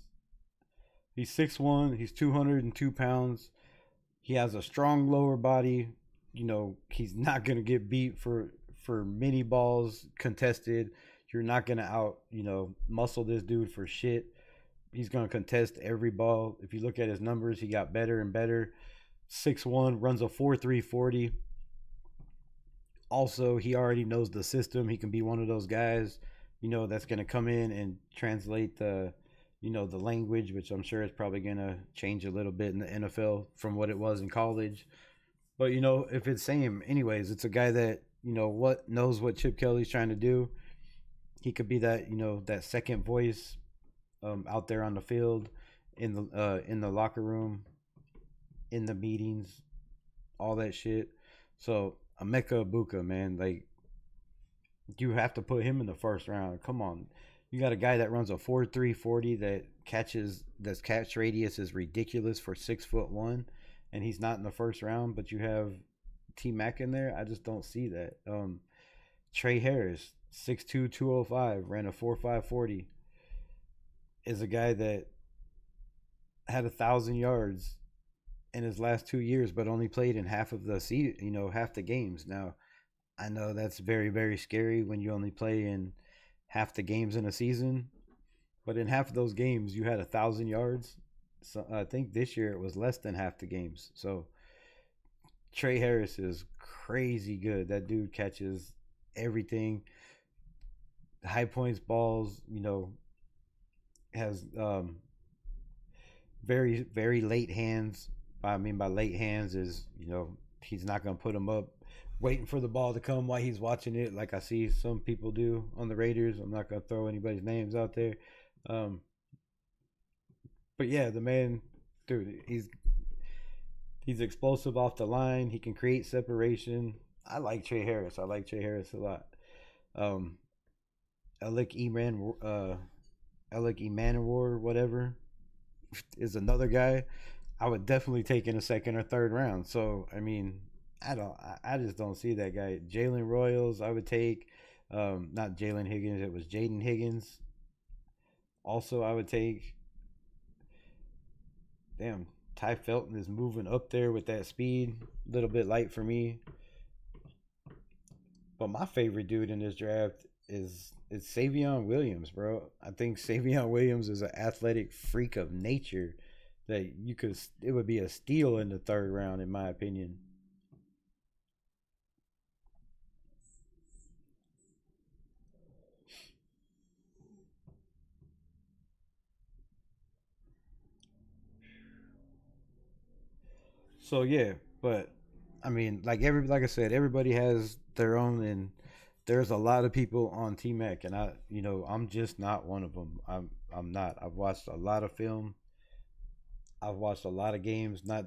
He's 6'1", he's 202 pounds. He has a strong lower body. You know, he's not gonna get beat for mini balls contested. You're not gonna muscle this dude for shit. He's gonna contest every ball. If you look at his numbers, he got better and better. 6'1", runs a 4.3 40. Also, he already knows the system. He can be one of those guys, that's gonna come in and translate the language, which I'm sure is probably gonna change a little bit in the NFL from what it was in college. But if it's same, anyways, it's a guy that knows what Chip Kelly's trying to do. He could be that that second voice out there on the field, in the locker room, in the meetings, all that shit. So Emeka Ibuka, man, like, you have to put him in the first round. Come on, you got a guy that runs a 4.3 40 that catch radius is ridiculous for 6'1", and he's not in the first round. But you have T-Mac in there. I just don't see that. Trey Harris, 6'2", 205, ran a 4.5 40. Is a guy that had 1,000 yards in his last 2 years, but only played in half of the half the games. Now, I know that's very, very scary when you only play in half the games in a season, but in half of those games, you had 1,000 yards. So I think this year it was less than half the games. So Trey Harris is crazy good. That dude catches everything. High points balls, has very, very late hands. I mean, by late hands is, he's not going to put them up waiting for the ball to come while he's watching it, like I see some people do on the Raiders. I'm not going to throw anybody's names out there. But yeah, the man, dude, he's explosive off the line. He can create separation. I like Trey Harris. I like Trey Harris a lot. Alec Emanowar, whatever, is another guy I would definitely take in a second or third round. So I mean, I just don't see that guy. Jalen Royals, I would take. Not Jalen Higgins, it was Jaden Higgins. Also, I would take. Damn, Ty Felton is moving up there with that speed. A little bit light for me. But my favorite dude in this draft is Savion Williams, bro. I think Savion Williams is an athletic freak of nature. that you could. It would be a steal in the third round, in my opinion. So yeah, but I mean, like I said, everybody has their own, and there's a lot of people on T Mac, and I'm just not one of them. I'm not. I've watched a lot of film. I've watched a lot of games, not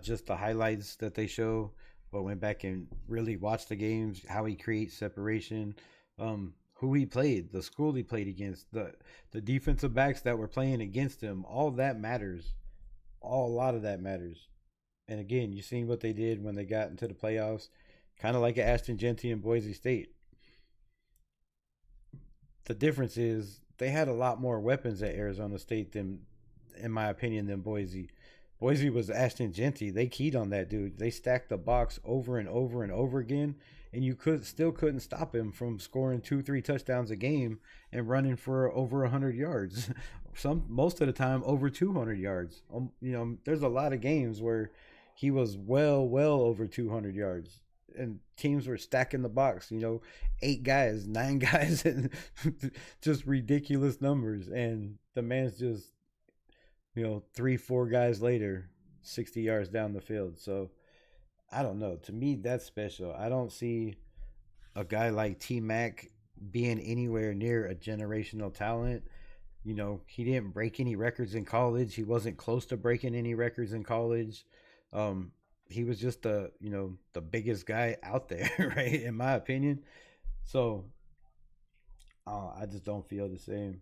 just the highlights that they show, but went back and really watched the games, how he creates separation, who he played, the school he played against, the defensive backs that were playing against him. All that matters. A lot of that matters. And again, you seen what they did when they got into the playoffs, kind of like Ashton Jeanty and Boise State. The difference is they had a lot more weapons at Arizona State than, in my opinion, than Boise. Boise was Ashton Jeanty. They keyed on that dude. They stacked the box over and over and over again, and you couldn't stop him from scoring 2, 3 touchdowns a game and running for over 100 yards. Most of the time over 200 yards. There's a lot of games where he was well over 200 yards, and teams were stacking the box. 8 guys, 9 guys, and just ridiculous numbers. And the man's just 3, 4 guys later, 60 yards down the field. So I don't know. To me, that's special. I don't see a guy like T Mac being anywhere near a generational talent. He didn't break any records in college. He wasn't close to breaking any records in college. Um, he was just the biggest guy out there, right? In my opinion. So I just don't feel the same.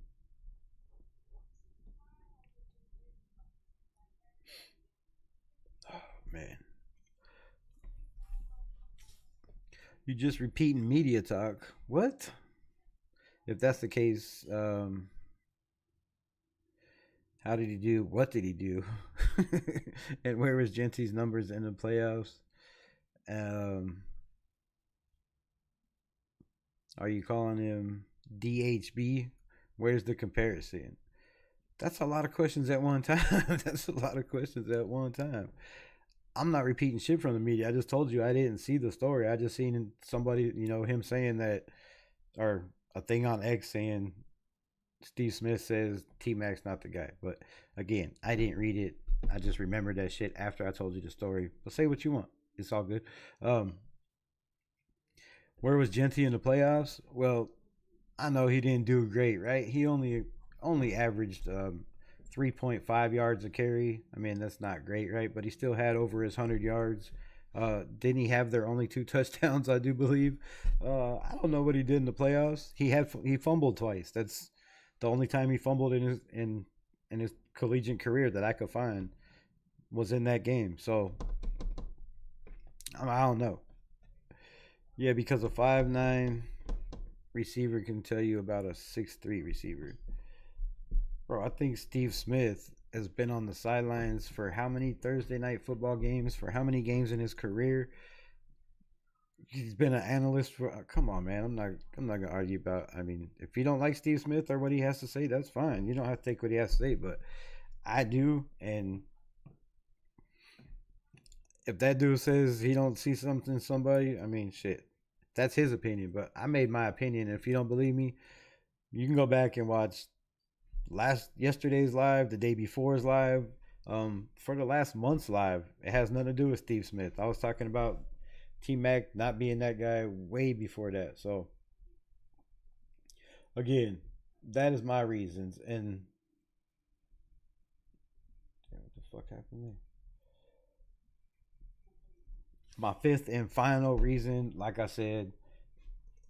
Man, you just repeating media talk. What? If that's the case, how did he do? What did he do? And where was Genty's numbers in the playoffs? Um, are you calling him DHB? Where's the comparison? That's a lot of questions at one time. That's a lot of questions at one time. I'm not repeating shit from the media. I just told you I didn't see the story. I just seen somebody, him saying that, or a thing on X saying Steve Smith says T Mac's not the guy. But again, I didn't read it. I just remembered that shit after I told you the story. But say what you want. It's all good. Um, where was Genty in the playoffs? Well, I know he didn't do great, right? He only averaged 3.5 yards a carry. I mean, that's not great, right? But he still had over his 100 yards. Didn't he have their only 2 touchdowns? I do believe. I don't know what he did in the playoffs. He fumbled twice. That's the only time he fumbled in his collegiate career that I could find was in that game. So I don't know. Yeah, because a 5'9" receiver can tell you about a 6'3" receiver. Bro, I think Steve Smith has been on the sidelines for how many Thursday night football games, for how many games in his career. He's been an analyst for. Come on, man. I'm not gonna argue about. I mean, if you don't like Steve Smith or what he has to say, that's fine. You don't have to take what he has to say, but I do. And if that dude says he don't see something in somebody, I mean, shit, that's his opinion. But I made my opinion. And if you don't believe me, you can go back and watch yesterday's live, the day before's live, for the last month's live. It has nothing to do with Steve Smith. I was talking about T Mac not being that guy way before that. So again, that is my reasons. And what the fuck happened there? My fifth and final reason, like I said,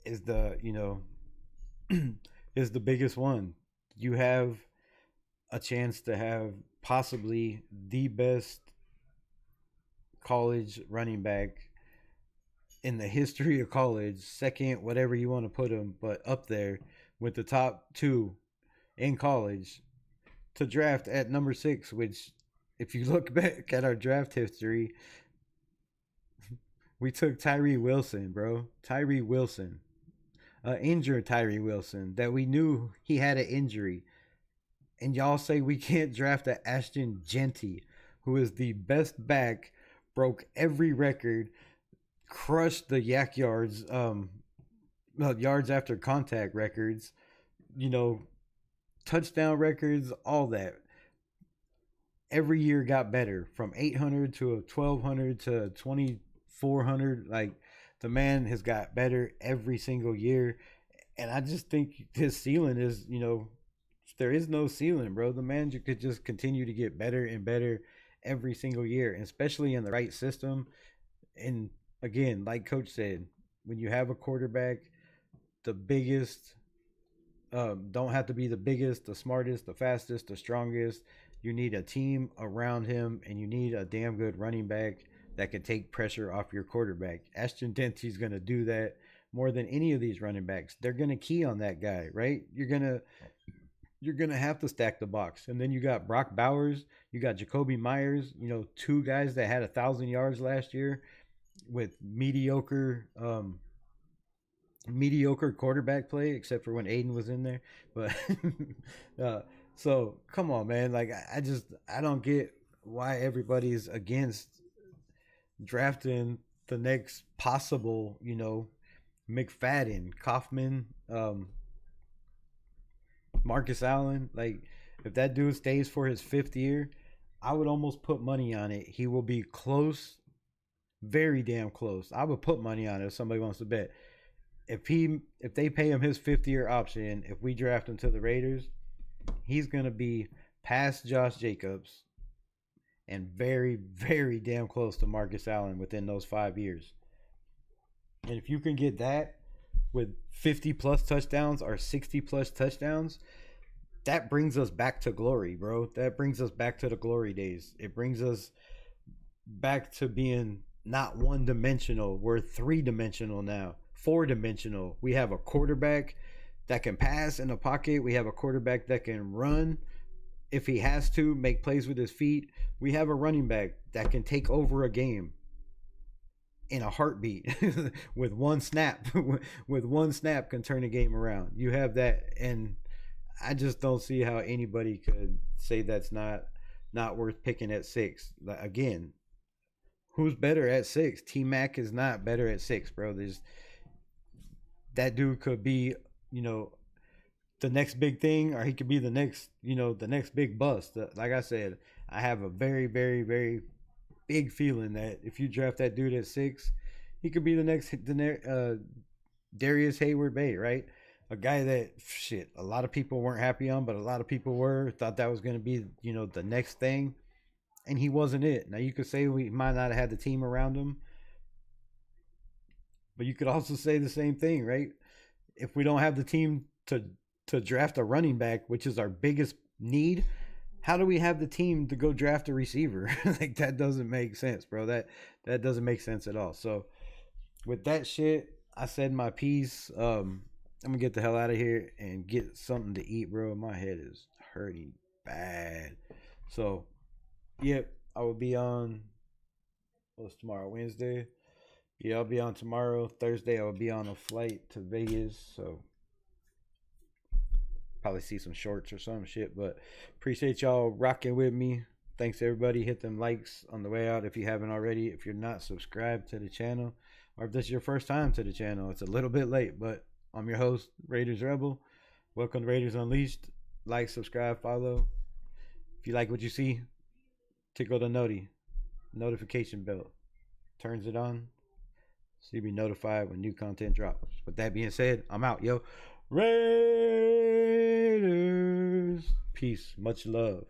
is is the biggest one. You have a chance to have possibly the best college running back in the history of college, second, whatever you want to put him, but up there with the top two in college to draft at number 6, which, if you look back at our draft history, we took Tyree Wilson, bro. Tyree Wilson. Injured Tyree Wilson that we knew he had an injury. and y'all say we can't draft a Ashton Jeanty, who is the best back, broke every record, crushed the yak yards, yards after contact records, you know, touchdown records, all that. Every year got better from 800 to 1200 to 2400. Like, the man has got better every single year. And I just think his ceiling is, there is no ceiling, bro. The man could just continue to get better and better every single year, and especially in the right system. And again, like Coach said, when you have a quarterback, the biggest, don't have to be the biggest, the smartest, the fastest, the strongest. You need a team around him, and you need a damn good running back that can take pressure off your quarterback. Ashton Denty's going to do that more than any of these running backs. They're going to key on that guy, right? You're gonna have to stack the box. And then you got Brock Bowers, you got Jacoby Myers, two guys that had 1,000 yards last year with mediocre quarterback play, except for when Aiden was in there. But so come on, man. Like, I don't get why everybody's against drafting the next possible, McFadden, Kaufman, Marcus Allen. Like, if that dude stays for his 5th year, I would almost put money on it. He will be close, very damn close. I would put money on it if somebody wants to bet. If they pay him his 5th year option, if we draft him to the Raiders, he's gonna be past Josh Jacobs and very, very damn close to Marcus Allen within those 5 years. And if you can get that with 50 plus touchdowns or 60 plus touchdowns, that brings us back to glory, bro. That brings us back to the glory days. It brings us back to being not one dimensional. We're 3-dimensional now, 4-dimensional. We have a quarterback that can pass in the pocket. We have a quarterback that can run if he has to, make plays with his feet. We have a running back that can take over a game in a heartbeat with one snap. With one snap can turn a game around. You have that, and I just don't see how anybody could say that's not worth picking at 6. Again, who's better at 6? T-Mac is not better at 6, bro. That dude could be, the next big thing, or he could be the next big bust. Like I said, I have a very, very, very big feeling that if you draft that dude at 6, he could be the next Darius Hayward-Bay, right? A guy that a lot of people weren't happy on, but a lot of people thought that was going to be, the next thing, and he wasn't it. Now, you could say we might not have had the team around him, but you could also say the same thing, right? If we don't have the team to draft a running back, which is our biggest need, how do we have the team to go draft a receiver? Like, that doesn't make sense, bro. That doesn't make sense at all. So with that shit, I said my piece. I'm gonna get the hell out of here and get something to eat, bro. My head is hurting bad. So, yep, I will be on. What's tomorrow? Wednesday. Yeah, I'll be on tomorrow. Thursday, I will be on a flight to Vegas. So probably see some shorts or some shit. But appreciate y'all rocking with me. Thanks everybody. Hit them likes on the way out if you haven't already. If you're not subscribed to the channel, or if this is your first time to the channel, it's a little bit late, but I'm your host, Raiders Rebel. Welcome to Raiders Unleashed. Like, subscribe, follow. If you like what you see, tickle the notification bell. Turns it on so you'll be notified when new content drops. With that being said, I'm out, yo. Raiders. Peace. Much love.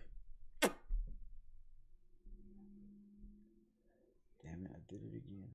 Damn it, I did it again.